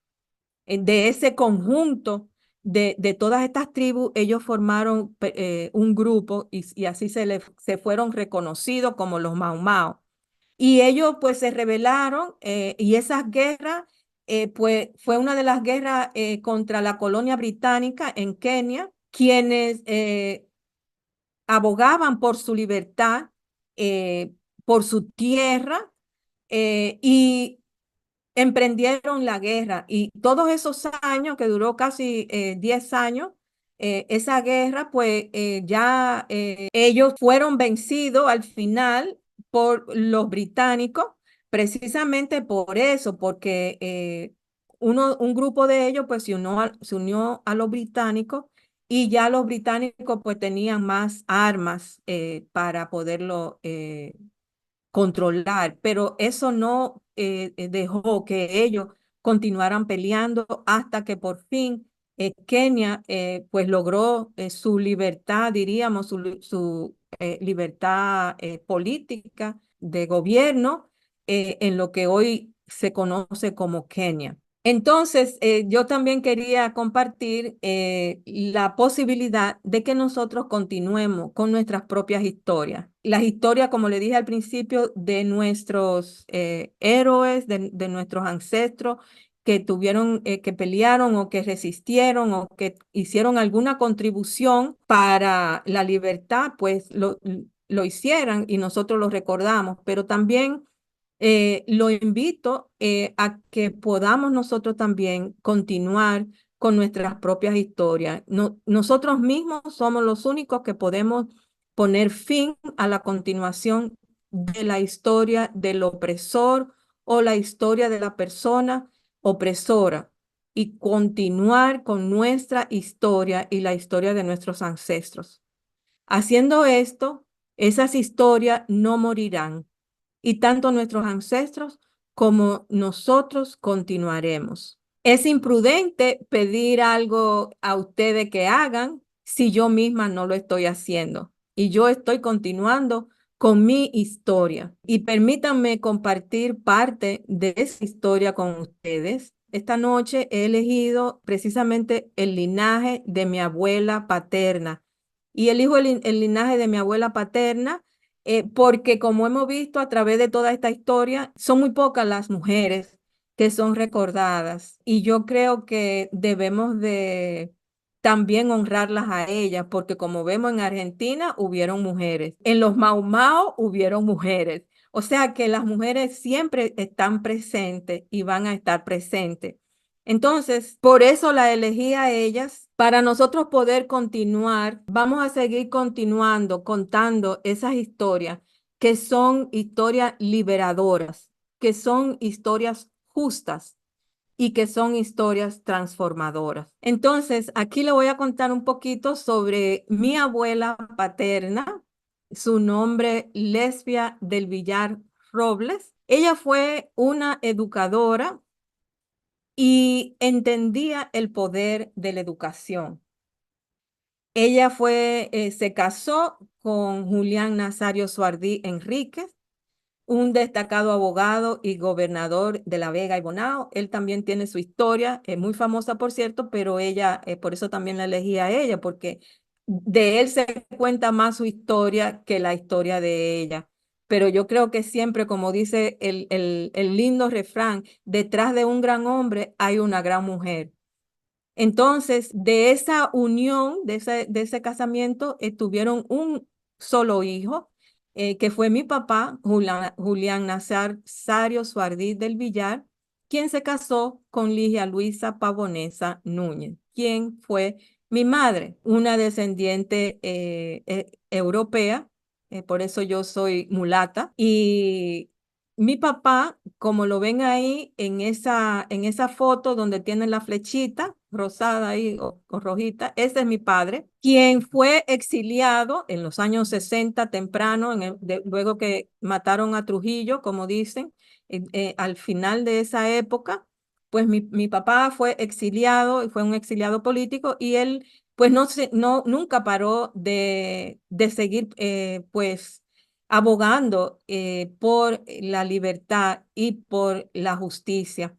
De ese conjunto de todas estas tribus, ellos formaron un grupo y así se fueron reconocidos como los Mau Mau. Y ellos pues se rebelaron y esas guerras, pues fue una de las guerras contra la colonia británica en Kenia, quienes abogaban por su libertad, por su tierra, y emprendieron la guerra. Y todos esos años, que duró casi 10 años, esa guerra, pues ya ellos fueron vencidos al final por los británicos, precisamente por eso, porque un grupo de ellos pues se unió a los británicos, y ya los británicos pues tenían más armas para poderlo controlar, pero eso no dejó que ellos continuaran peleando hasta que por fin Kenia pues logró su libertad, diríamos, su libertad política de gobierno en lo que hoy se conoce como Kenia. Entonces, yo también quería compartir la posibilidad de que nosotros continuemos con nuestras propias historias. Las historias, como le dije al principio, de nuestros héroes, de nuestros ancestros que tuvieron, que pelearon o que resistieron o que hicieron alguna contribución para la libertad, pues lo hicieran y nosotros lo recordamos, pero también lo invito a que podamos nosotros también continuar con nuestras propias historias. Nosotros mismos somos los únicos que podemos poner fin a la continuación de la historia del opresor o la historia de la persona opresora, y continuar con nuestra historia y la historia de nuestros ancestros. Haciendo esto, esas historias no morirán, y tanto nuestros ancestros como nosotros continuaremos. Es imprudente pedir algo a ustedes que hagan si yo misma no lo estoy haciendo, y yo estoy continuando con mi historia. Y permítanme compartir parte de esa historia con ustedes. Esta noche he elegido precisamente el linaje de mi abuela paterna, y elijo el linaje de mi abuela paterna porque, como hemos visto a través de toda esta historia, son muy pocas las mujeres que son recordadas, y yo creo que debemos de también honrarlas a ellas, porque como vemos en Argentina hubieron mujeres, en los Mau Mau hubieron mujeres, o sea que las mujeres siempre están presentes y van a estar presentes. Entonces, por eso la elegí a ellas, para nosotros poder continuar. Vamos a seguir continuando, contando esas historias que son historias liberadoras, que son historias justas y que son historias transformadoras. Entonces, aquí le voy a contar un poquito sobre mi abuela paterna, su nombre Lesbia del Villar Robles. Ella fue una educadora y entendía el poder de la educación. Ella se casó con Julián Nazario Suardí Enríquez, un destacado abogado y gobernador de La Vega y Bonao. Él también tiene su historia, es muy famosa, por cierto, pero ella, por eso también la elegí a ella, porque de él se cuenta más su historia que la historia de ella. Pero yo creo que siempre, como dice el lindo refrán, detrás de un gran hombre hay una gran mujer. Entonces, de esa unión, de ese casamiento, tuvieron un solo hijo, que fue mi papá, Julián Nazario Suardí del Villar, quien se casó con Ligia Luisa Pavonesa Núñez, quien fue mi madre, una descendiente europea, por eso yo soy mulata. Y mi papá, como lo ven ahí en esa foto donde tienen la flechita rosada ahí o rojita, ese es mi padre, quien fue exiliado en los años 60 temprano, luego que mataron a Trujillo, como dicen, al final de esa época. pues mi papá fue exiliado y fue un exiliado político y él pues nunca paró de seguir pues abogando por la libertad y por la justicia.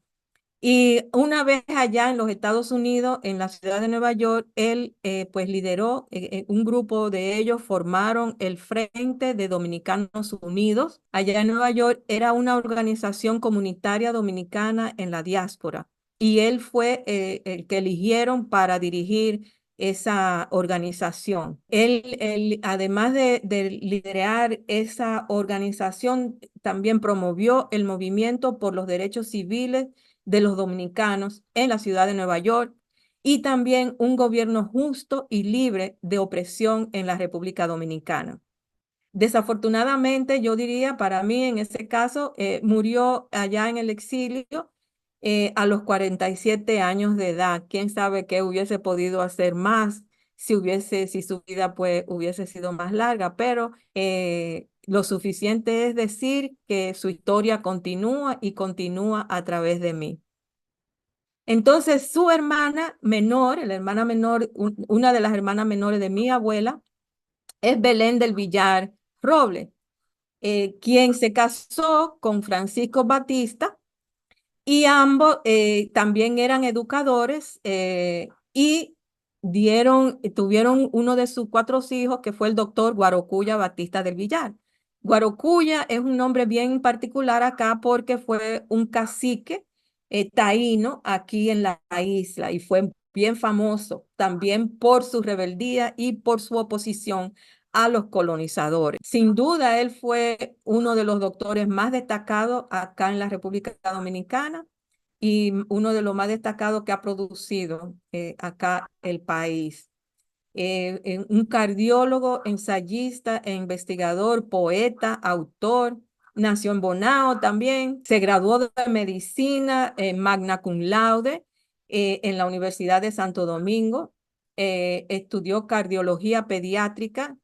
Y una vez allá en los Estados Unidos, en la ciudad de Nueva York, él pues lideró un grupo de ellos, formaron el Frente de Dominicanos Unidos. Allá en Nueva York era una organización comunitaria dominicana en la diáspora. Y él fue el que eligieron para dirigir esa organización. Él además de liderar esa organización, también promovió el movimiento por los derechos civiles de los dominicanos en la ciudad de Nueva York y también un gobierno justo y libre de opresión en la República Dominicana. Desafortunadamente, yo diría, para mí en ese caso, murió allá en el exilio a los 47 años de edad. ¿Quién sabe qué hubiese podido hacer más si su vida pues, hubiese sido más larga? Pero lo suficiente es decir que su historia continúa y continúa a través de mí. Entonces, su hermana menor, la hermana menor, una de las hermanas menores de mi abuela, es Belén del Villar Roble, quien se casó con Francisco Batista y ambos también eran educadores y tuvieron uno de sus cuatro hijos que fue el doctor Guarocuya Batista del Villar. Guarocuya es un nombre bien particular acá porque fue un cacique taíno aquí en la isla y fue bien famoso también por su rebeldía y por su oposición a los colonizadores. Sin duda, él fue uno de los doctores más destacados acá en la República Dominicana y uno de los más destacados que ha producido acá el país. Un cardiólogo, ensayista e investigador, poeta, autor, nació en Bonao también, se graduó de medicina magna cum laude en la Universidad de Santo Domingo, estudió cardiología pediátrica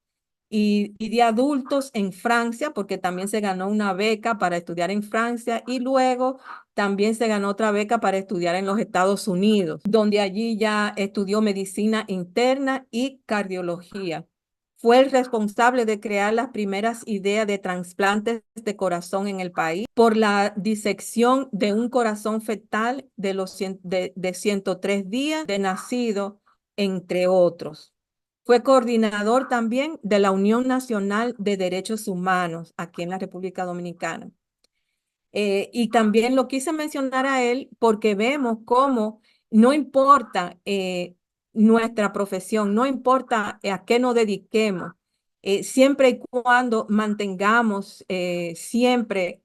y de adultos en Francia, porque también se ganó una beca para estudiar en Francia y luego también se ganó otra beca para estudiar en los Estados Unidos, donde allí ya estudió medicina interna y cardiología. Fue el responsable de crear las primeras ideas de trasplantes de corazón en el país por la disección de un corazón fetal de 103 días de nacido, entre otros. Fue coordinador también de la Unión Nacional de Derechos Humanos aquí en la República Dominicana. Y también lo quise mencionar a él porque vemos cómo no importa nuestra profesión, no importa a qué nos dediquemos, siempre y cuando mantengamos siempre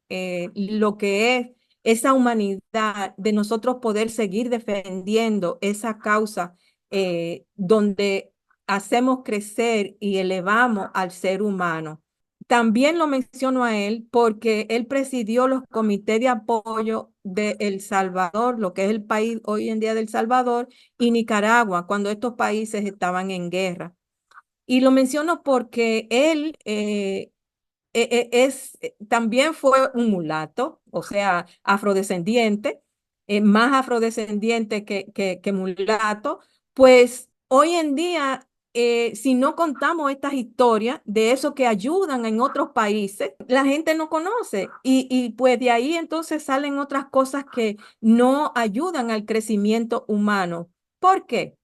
lo que es esa humanidad de nosotros poder seguir defendiendo esa causa donde hacemos crecer y elevamos al ser humano. También lo menciono a él porque él presidió los comités de apoyo de El Salvador, lo que es el país hoy en día de El Salvador, y Nicaragua, cuando estos países estaban en guerra. Y lo menciono porque él también fue un mulato, o sea, afrodescendiente, más afrodescendiente que mulato, pues hoy en día, si no contamos estas historias de eso que ayudan en otros países, la gente no conoce y pues de ahí entonces salen otras cosas que no ayudan al crecimiento humano. ¿Por qué?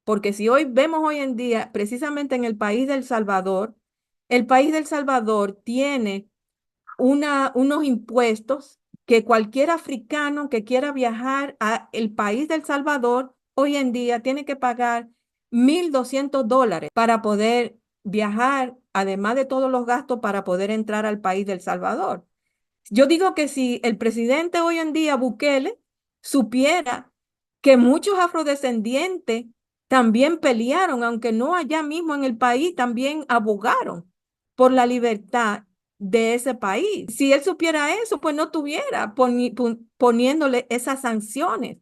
Porque si hoy vemos hoy en día, precisamente en el país del Salvador tiene unos impuestos que cualquier africano que quiera viajar al país del Salvador hoy en día tiene que pagar $1,200 para poder viajar, además de todos los gastos para poder entrar al país del Salvador. Yo digo que si el presidente hoy en día, Bukele, supiera que muchos afrodescendientes también pelearon, aunque no allá mismo en el país, también abogaron por la libertad de ese país. Si él supiera eso, pues no tuviera poniéndole esas sanciones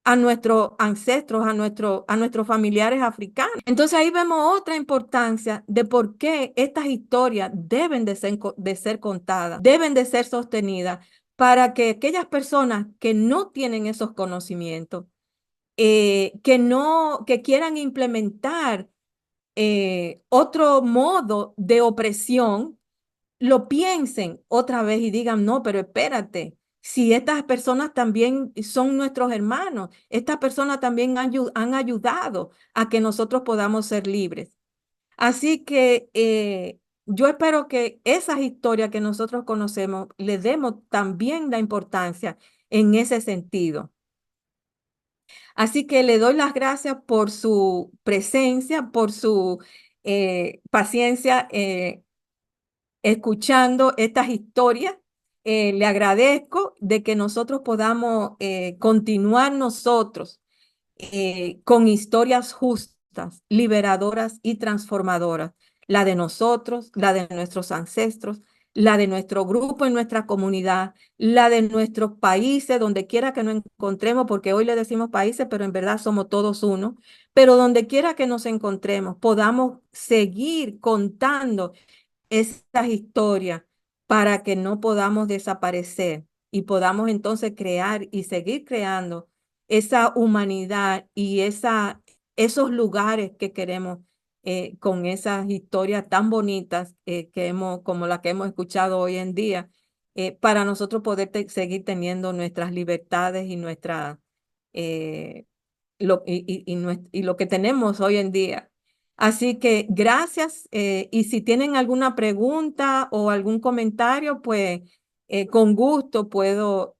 a nuestros ancestros, a nuestros familiares africanos. Entonces ahí vemos otra importancia de por qué estas historias deben de ser contadas, deben de ser sostenidas, para que aquellas personas que no tienen esos conocimientos, que quieran implementar otro modo de opresión, lo piensen otra vez y digan, no, pero espérate, si estas personas también son nuestros hermanos, estas personas también han ayudado a que nosotros podamos ser libres. Así que yo espero que esas historias que nosotros conocemos le demos también la importancia en ese sentido. Así que le doy las gracias por su presencia, por su paciencia escuchando estas historias. Le agradezco de que nosotros podamos continuar nosotros con historias justas, liberadoras y transformadoras. La de nosotros, la de nuestros ancestros, la de nuestro grupo en nuestra comunidad, la de nuestros países, donde quiera que nos encontremos, porque hoy le decimos países, pero en verdad somos todos uno. Pero donde quiera que nos encontremos, podamos seguir contando esas historias para que no podamos desaparecer y podamos entonces crear y seguir creando esa humanidad y esos lugares que queremos con esas historias tan bonitas como la que hemos escuchado hoy en día, para nosotros poder seguir teniendo nuestras libertades y eh, y lo que tenemos hoy en día. Así que gracias. Y si tienen alguna pregunta o algún comentario, pues con gusto puedo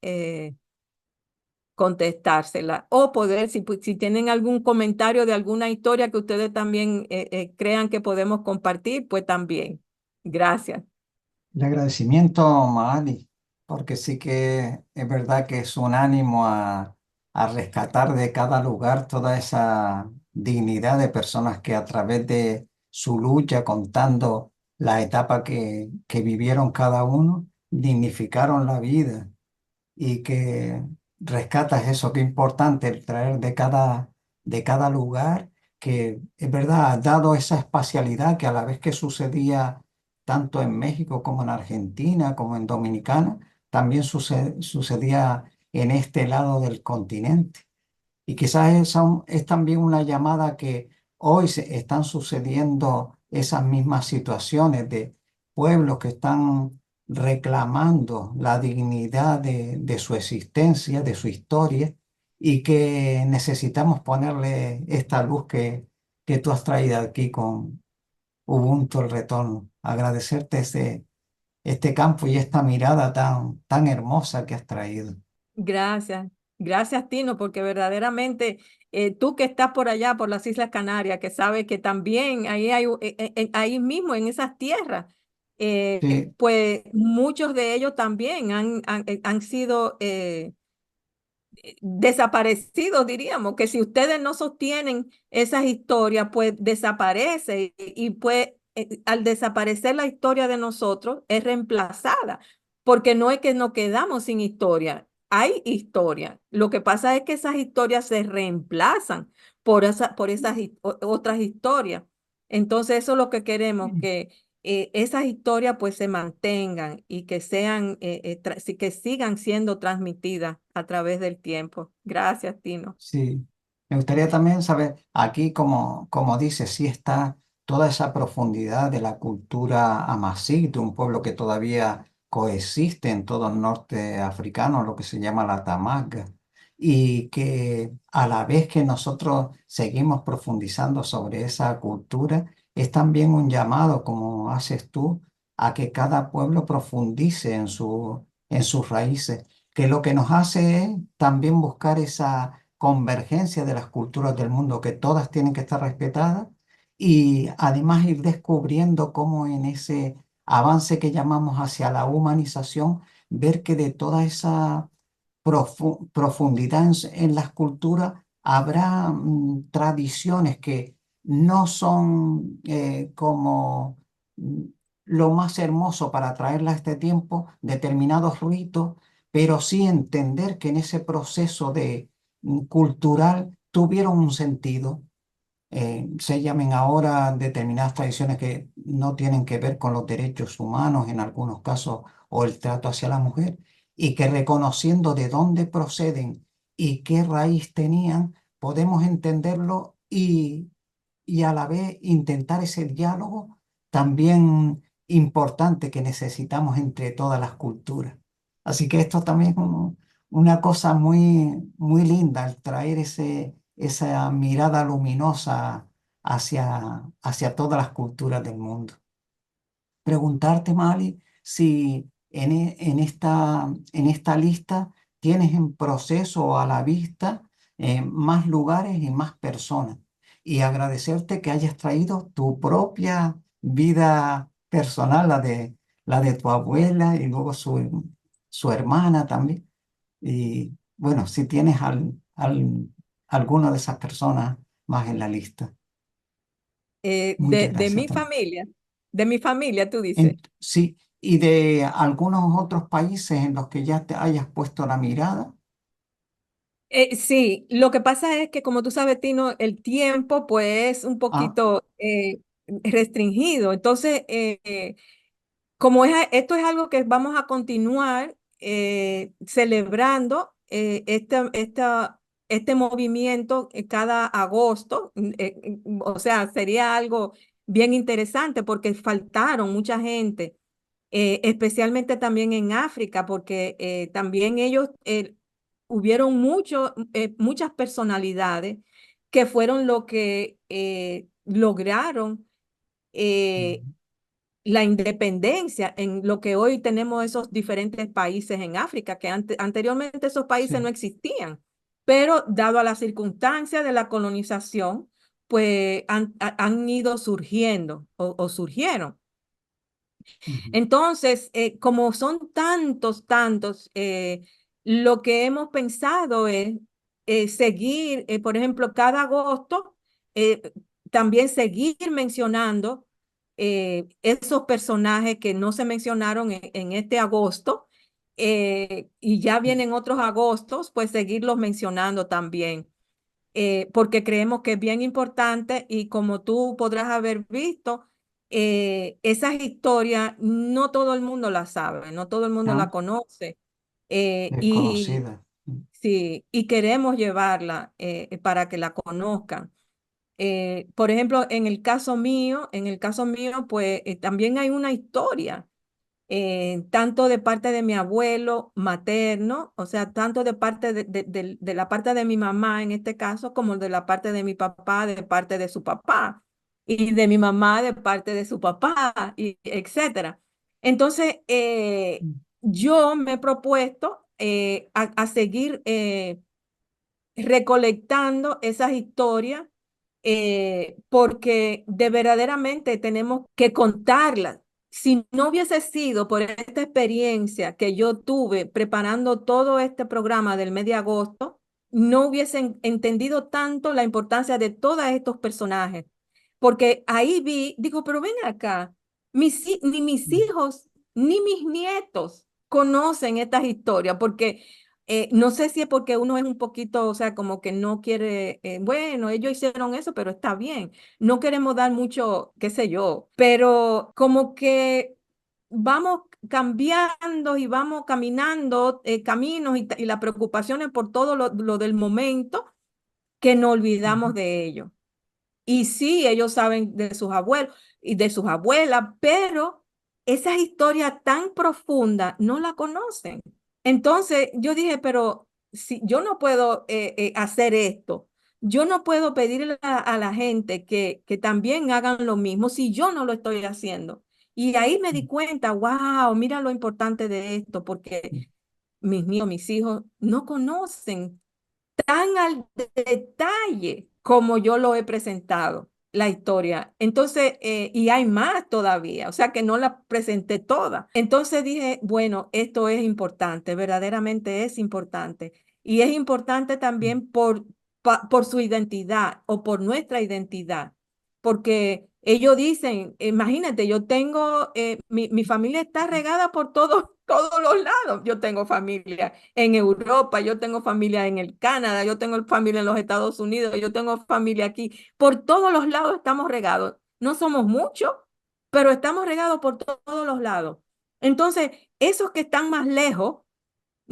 contestársela. O poder, si tienen algún comentario de alguna historia que ustedes también crean que podemos compartir, pues también. Gracias. El agradecimiento, Maali, porque sí que es verdad que es un ánimo a rescatar de cada lugar toda esa dignidad de personas que a través de su lucha, contando la etapa que vivieron cada uno, dignificaron la vida y que rescatas eso, que es importante el traer de cada lugar, que es verdad, dado esa espacialidad que a la vez que sucedía tanto en México como en Argentina, como en Dominicana, también sucedía en este lado del continente. Y quizás es también una llamada que hoy se están sucediendo esas mismas situaciones de pueblos que están reclamando la dignidad de su existencia, de su historia, y que necesitamos ponerle esta luz que tú has traído aquí con Ubuntu el Retorno. Agradecerte este campo y esta mirada tan hermosa que has traído. Gracias. Gracias, Tino, porque verdaderamente tú que estás por allá, por las Islas Canarias, que sabes que también ahí, ahí mismo en esas tierras, Sí, pues muchos de ellos también han sido desaparecidos, diríamos, que si ustedes no sostienen esas historias, pues desaparece y pues al desaparecer la historia de nosotros es reemplazada, porque no es que nos quedamos sin historia, hay historia. Lo que pasa es que esas historias se reemplazan por esas otras historias. Entonces eso es lo que queremos, que esas historias pues se mantengan y que sean, que sigan siendo transmitidas a través del tiempo. Gracias, Tino. sí, me gustaría también saber, aquí como dice, sí está toda esa profundidad de la cultura amasí, de un pueblo que todavía coexiste en todo el norte africano, lo que se llama la Tamaga, y que a la vez que nosotros seguimos profundizando sobre esa cultura, es también un llamado, como haces tú, a que cada pueblo profundice en sus raíces, que lo que nos hace es también buscar esa convergencia de las culturas del mundo, que todas tienen que estar respetadas y además ir descubriendo cómo en ese avance que llamamos hacia la humanización, ver que de toda esa profundidad en las culturas habrá tradiciones que no son como lo más hermoso para traerla a este tiempo, determinados ritos, pero sí entender que en ese proceso de cultural tuvieron un sentido. Se llamen ahora determinadas tradiciones que no tienen que ver con los derechos humanos en algunos casos o el trato hacia la mujer, y que reconociendo de dónde proceden y qué raíz tenían, podemos entenderlo y a la vez intentar ese diálogo también importante que necesitamos entre todas las culturas. Así que esto también es una cosa muy linda, el traer esa mirada luminosa hacia todas las culturas del mundo. Preguntarte, Mali, si en esta lista tienes en proceso o a la vista más lugares y más personas. Y agradecerte que hayas traído tu propia vida personal, la de tu abuela y luego su hermana también. Y bueno, si tienes alguna de esas personas más en la lista. Muchas gracias también. De mi familia, tú dices. Sí, y de algunos otros países en los que ya te hayas puesto la mirada. Sí, lo que pasa es que como tú sabes, Tino, el tiempo pues es un Ah, poquito restringido. Entonces, como esto es algo que vamos a continuar celebrando este movimiento cada agosto, o sea, sería algo bien interesante porque faltaron mucha gente, especialmente también en África, porque también ellos hubieron muchas personalidades que fueron lo que lograron. eh, mm, la independencia en lo que hoy tenemos esos diferentes países en África, que anteriormente esos países no sí. existían, pero dado a las circunstancias de la colonización, pues han ido surgiendo o surgieron. Ujú, Entonces, como son tantos, lo que hemos pensado es seguir, por ejemplo, cada agosto, eh, también seguir mencionando esos personajes que no se mencionaron en este agosto, y ya vienen otros agostos, pues seguirlos mencionando también, porque creemos que es bien importante y como tú podrás haber visto, esas historias no todo el mundo las sabe, no todo el mundo la ah, conoce, y desconocida. sí, y queremos llevarla para que la conozcan. Por ejemplo, en el caso mío, pues también hay una historia tanto de parte de mi abuelo materno, o sea, tanto de parte de la parte de mi mamá en este caso, como de la parte de mi papá, de parte de su papá, y de mi mamá de parte de su papá, y etcétera. Entonces, Mm, yo me he propuesto a seguir recolectando esas historias, porque de verdaderamente tenemos que contarlas. Si no hubiese sido por esta experiencia que yo tuve preparando todo este programa del mes de agosto, no hubiesen entendido tanto la importancia de todos estos personajes. Porque ahí vi, digo, pero ven acá, ni mis mm, hijos ni mis nietos conocen estas historias, porque no sé si es porque uno es un poquito, o sea, como que no quiere, bueno, ellos hicieron eso, pero está bien. No queremos dar mucho, qué sé yo, pero como que vamos cambiando y vamos caminando caminos y las preocupaciones por todo lo del momento que nos olvidamos ujú, de ellos. Y sí, ellos saben de sus abuelos y de sus abuelas, pero esas historias tan profundas no la conocen. Entonces yo dije, pero si yo no puedo hacer esto, yo no puedo pedirle a la gente que también hagan lo mismo si yo no lo estoy haciendo. Y ahí me di mm, cuenta, wow, mira lo importante de esto, mm, porque mis niños, mis hijos no conocen tan al detalle como yo lo he presentado, la historia. Entonces, y hay más todavía, o sea que no la presenté toda. Entonces dije, bueno, esto es importante, verdaderamente es importante. Y es importante mm, también por su identidad o por nuestra identidad, porque ellos dicen, imagínate, yo tengo, mi familia está regada por todos los lados. Yo tengo familia en Europa, yo tengo familia en el Canadá, yo tengo familia en los Estados Unidos, yo tengo familia aquí. Por todos los lados estamos regados. No somos muchos, pero estamos regados por todos los lados. Entonces, esos que están más lejos,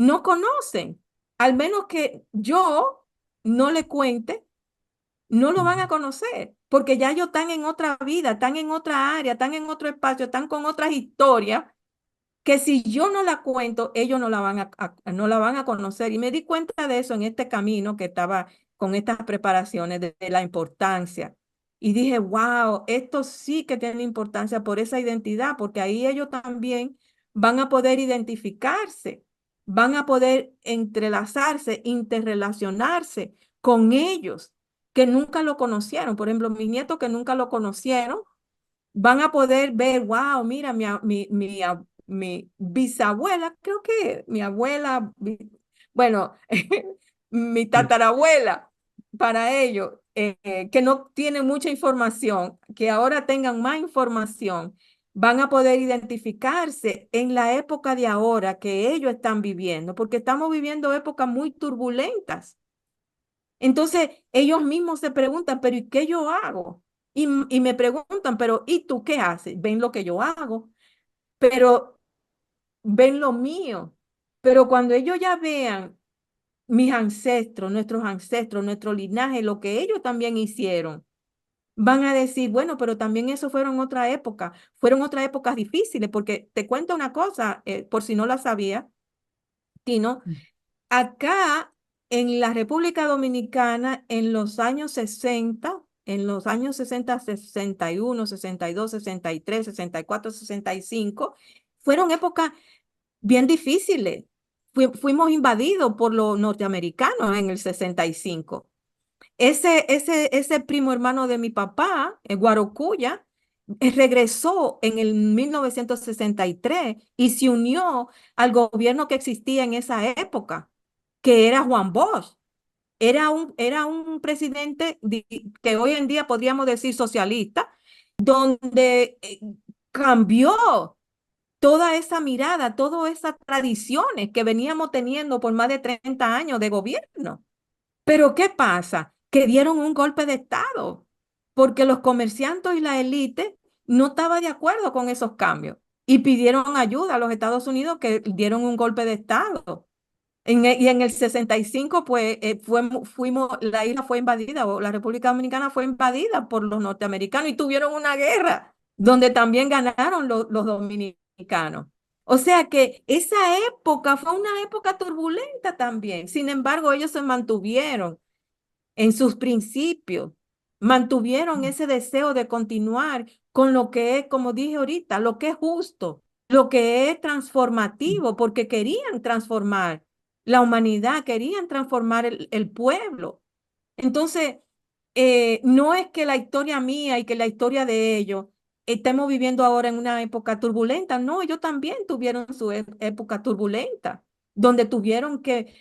no conocen. Al menos que yo no le cuente, no lo van a conocer, porque ya ellos están en otra vida, están en otra área, están en otro espacio, están con otras historias que si yo no la cuento, ellos no la van no la van a conocer. Y me di cuenta de eso en este camino que estaba con estas preparaciones de la importancia. Y dije, wow, esto sí que tiene importancia por esa identidad, porque ahí ellos también van a poder identificarse, van a poder entrelazarse, interrelacionarse con ellos que nunca lo conocieron. Por ejemplo, mis nietos que nunca lo conocieron van a poder ver, wow, mira, mi bisabuela, creo que mi abuela, bueno, mi tatarabuela, para ellos, que no tienen mucha información, que ahora tengan más información, van a poder identificarse en la época de ahora que ellos están viviendo, porque estamos viviendo épocas muy turbulentas. Entonces, ellos mismos se preguntan, pero ¿y qué yo hago? Y me preguntan, pero ¿y tú qué haces? Ven lo que yo hago, pero ven lo mío. Pero cuando ellos ya vean mis ancestros, nuestro linaje, lo que ellos también hicieron, van a decir, bueno, pero también eso fueron otras épocas difíciles, porque te cuento una cosa, por si no la sabía, Tino, acá en la República Dominicana, en los años 60, 61, 62, 63, 64, 65, fueron épocas bien difíciles. Fuimos invadidos por los norteamericanos en el 65. Ese primo hermano de mi papá, Guarocuya, regresó en el 1963 y se unió al gobierno que existía en esa época, que era Juan Bosch. Era un presidente que hoy en día podríamos decir socialista, donde cambió toda esa mirada, todas esas tradiciones que veníamos teniendo por más de 30 años de gobierno. Pero ¿qué pasa? Que dieron un golpe de Estado, porque los comerciantes y la élite no estaban de acuerdo con esos cambios y pidieron ayuda a los Estados Unidos que dieron un golpe de Estado. Y en el 65, pues, la isla fue invadida, o la República Dominicana fue invadida por los norteamericanos y tuvieron una guerra donde también ganaron los dominicanos. O sea que esa época fue una época turbulenta también. Sin embargo, ellos se mantuvieron en sus principios, mantuvieron ese deseo de continuar con lo que es, como dije ahorita, lo que es justo, lo que es transformativo, porque querían transformar la humanidad, querían transformar el pueblo. Entonces, no es que la historia mía y que la historia de ellos estemos viviendo ahora en una época turbulenta, no, ellos también tuvieron su época turbulenta, donde tuvieron que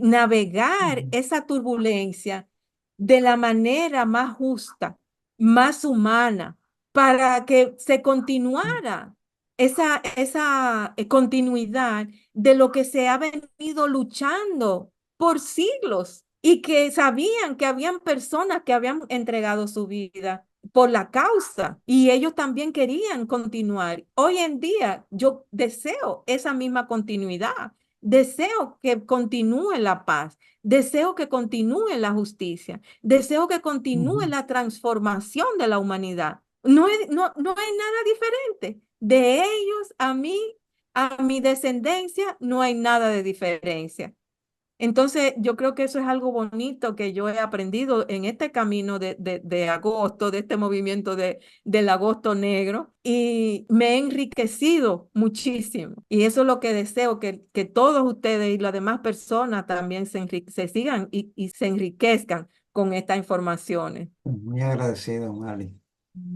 navegar esa turbulencia de la manera más justa, más humana, para que se continuara esa continuidad de lo que se ha venido luchando por siglos y que sabían que habían personas que habían entregado su vida por la causa y ellos también querían continuar. Hoy en día yo deseo esa misma continuidad, deseo que continúe la paz, deseo que continúe la justicia, deseo que continúe la transformación de la humanidad. No hay nada diferente. De ellos a mí, a mi descendencia, no hay nada de diferencia. Entonces, yo creo que eso es algo bonito que yo he aprendido en este camino de agosto, de este movimiento del agosto negro, y me he enriquecido muchísimo. Y eso es lo que deseo, que todos ustedes y las demás personas también se sigan y se enriquezcan con estas informaciones. Muy agradecido, Mali.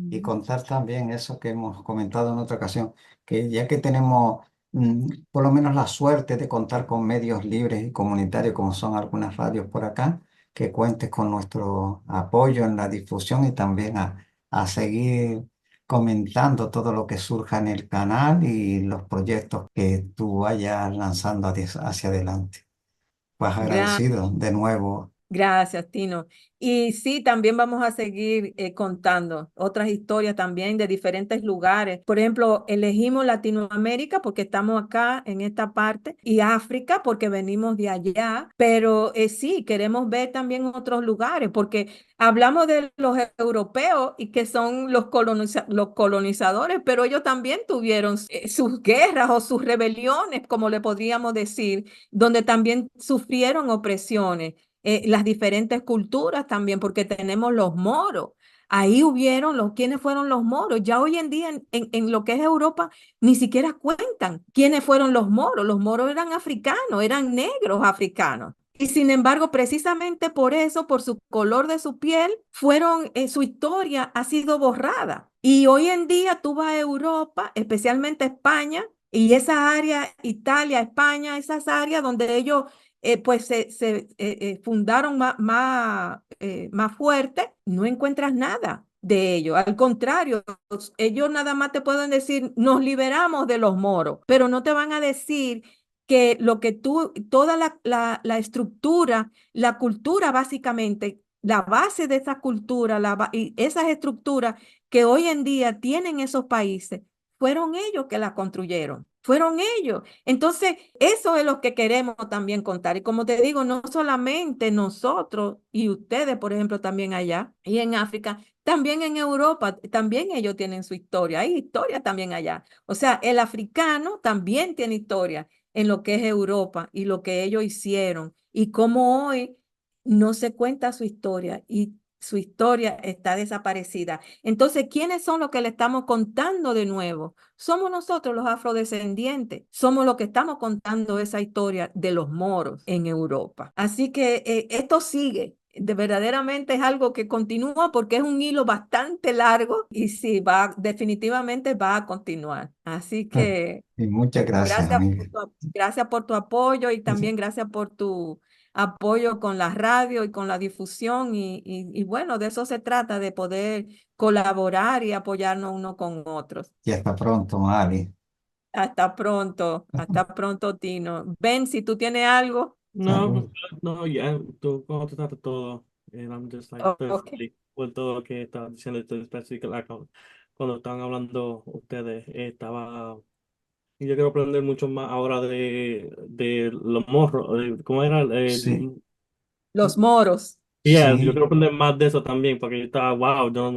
Y Mm. contar también eso que hemos comentado en otra ocasión, que ya que tenemos por lo menos la suerte de contar con medios libres y comunitarios como son algunas radios por acá, que cuentes con nuestro apoyo en la difusión y también a seguir comentando todo lo que surja en el canal y los proyectos que tú vayas lanzando hacia adelante. Pues Gra- agradecido de nuevo. Gracias, Tino. Y sí, también vamos a seguir contando otras historias también de diferentes lugares. Por ejemplo, elegimos Latinoamérica porque estamos acá en esta parte y África porque venimos de allá, pero sí, queremos ver también otros lugares porque hablamos de los europeos y que son los colonizadores, pero ellos también tuvieron sus guerras o sus rebeliones, como le podríamos decir, donde también sufrieron opresiones, las diferentes culturas también, porque tenemos los moros. Ahí hubieron ¿quiénes fueron los moros? Ya hoy en día en lo que es Europa ni siquiera cuentan quiénes fueron los moros. Los moros eran africanos, eran negros africanos. Y sin embargo, precisamente por eso, por su color de su piel, su historia ha sido borrada. Y hoy en día tú vas a Europa, especialmente España, y esa área, Italia, España, esas áreas donde ellos pues fundaron más fuerte, no encuentras nada de ellos. Al contrario, ellos nada más te pueden decir, nos liberamos de los moros, pero no te van a decir que toda la estructura, la cultura básicamente, la base de esa cultura, y esas estructuras que hoy en día tienen esos países, fueron ellos que las construyeron, fueron ellos. Entonces, eso es lo que queremos también contar. Y como te digo, no solamente nosotros y ustedes, por ejemplo, también allá y en África, también en Europa, también ellos tienen su historia. Hay historia también allá. O sea, el africano también tiene historia en lo que es Europa y lo que ellos hicieron y cómo hoy no se cuenta su historia y su historia está desaparecida. Entonces, ¿quiénes son los que le estamos contando de nuevo? Somos nosotros los afrodescendientes, somos los que estamos contando esa historia de los moros en Europa. Así que esto sigue. Verdaderamente es algo que continúa porque es un hilo bastante largo y sí, definitivamente va a continuar. Así que Y muchas gracias, amiga. gracias por tu apoyo y también gracias por tu apoyo con la radio y con la difusión y bueno, de eso se trata, de poder colaborar y apoyarnos uno con otros. Y hasta pronto, Mali. Hasta pronto, Tino. Ven, si tú tienes algo. No, no, ya, tú contestaste todo. And I'm just like Ok. perfectly por todo lo que estaba diciendo, específicamente cuando estaban hablando ustedes, estaba. Y yo quiero aprender mucho más ahora de los morros, ¿cómo era? Sí, Los moros. Yeah, yo sí, quiero aprender más de eso también, porque yo estaba, wow, yo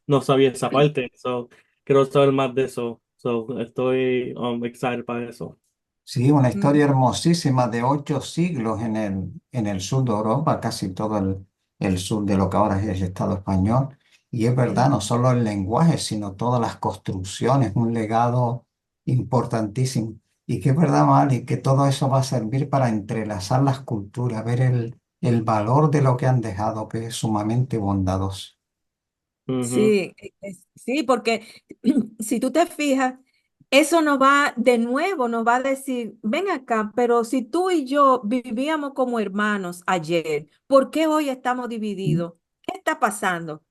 no sabía esa parte, so, quiero saber más de eso, so, estoy excited para eso. sí, una historia Mm, hermosísima de 8 siglos en el sur de Europa, casi todo el sur de lo que ahora es el Estado español. Y es verdad, sí. no solo el lenguaje, sino todas las construcciones, un legado importantísimo. Y que es verdad, Mali, que todo eso va a servir para entrelazar las culturas, ver el valor de lo que han dejado, que es sumamente bondadoso. Ujú, Sí, sí, porque si tú te fijas, eso nos va de nuevo, nos va a decir, ven acá, pero si tú y yo vivíamos como hermanos ayer, ¿por qué hoy estamos divididos? ¿Qué está pasando?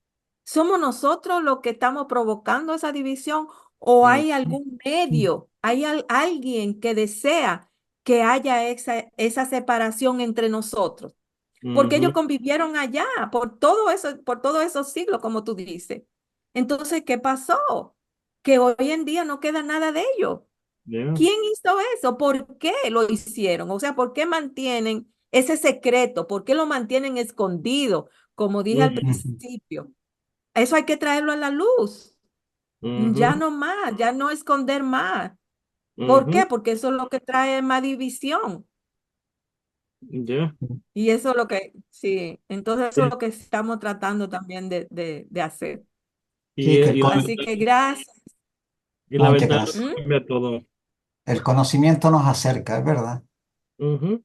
¿Somos nosotros los que estamos provocando esa división o ujú, hay algún medio, hay alguien que desea que haya esa separación entre nosotros? Porque ellos ujú, convivieron allá por todos esos siglos, como tú dices. Entonces, ¿qué pasó? Que hoy en día no queda nada de ellos. yeah, ¿Quién hizo eso? ¿Por qué lo hicieron? O sea, ¿por qué mantienen ese secreto? ¿Por qué lo mantienen escondido? Como dije al ujú, Ujú. principio, eso hay que traerlo a la luz. Ya ujú, no más, ya no esconder más. ¿Por ujú, qué? Porque eso es lo que trae más división. yeah. Y eso es lo que, sí, entonces eso es Yeah. lo que estamos tratando también de hacer. Sí, que Y la Así verdad, que gracias. muchas es lo que gracias. ¿Mm? cambia todo. El conocimiento nos acerca, es verdad. Ujú,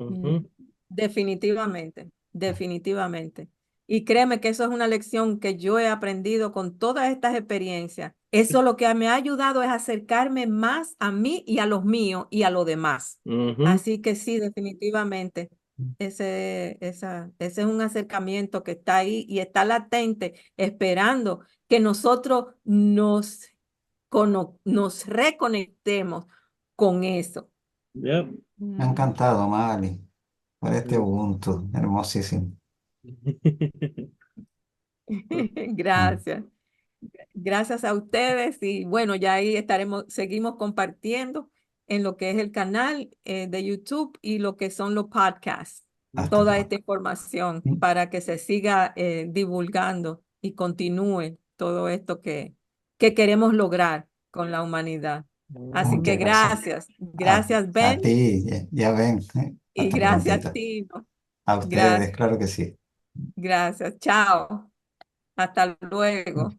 Mm, ujú, definitivamente, definitivamente. Y créeme que eso es una lección que yo he aprendido con todas estas experiencias. Eso lo que me ha ayudado es acercarme más a mí y a los míos y a los demás. ujú, Así que sí, definitivamente, ese es un acercamiento que está ahí y está latente, esperando que nosotros nos reconectemos con eso. yeah. Me ha encantado, Mali. por este Ubuntu, hermosísimo. Mm. Gracias. Gracias a ustedes y bueno, ya ahí seguimos compartiendo en lo que es el canal de YouTube y lo que son los podcasts, Hasta toda pronto. esta información Mm. para que se siga divulgando y continúe todo esto que queremos lograr con la humanidad. Así que Muchas gracias. gracias A Ben ti, ya ven, y hasta gracias prontito. Tino. A ustedes, Gracias, claro que sí. gracias. Chao. Hasta luego.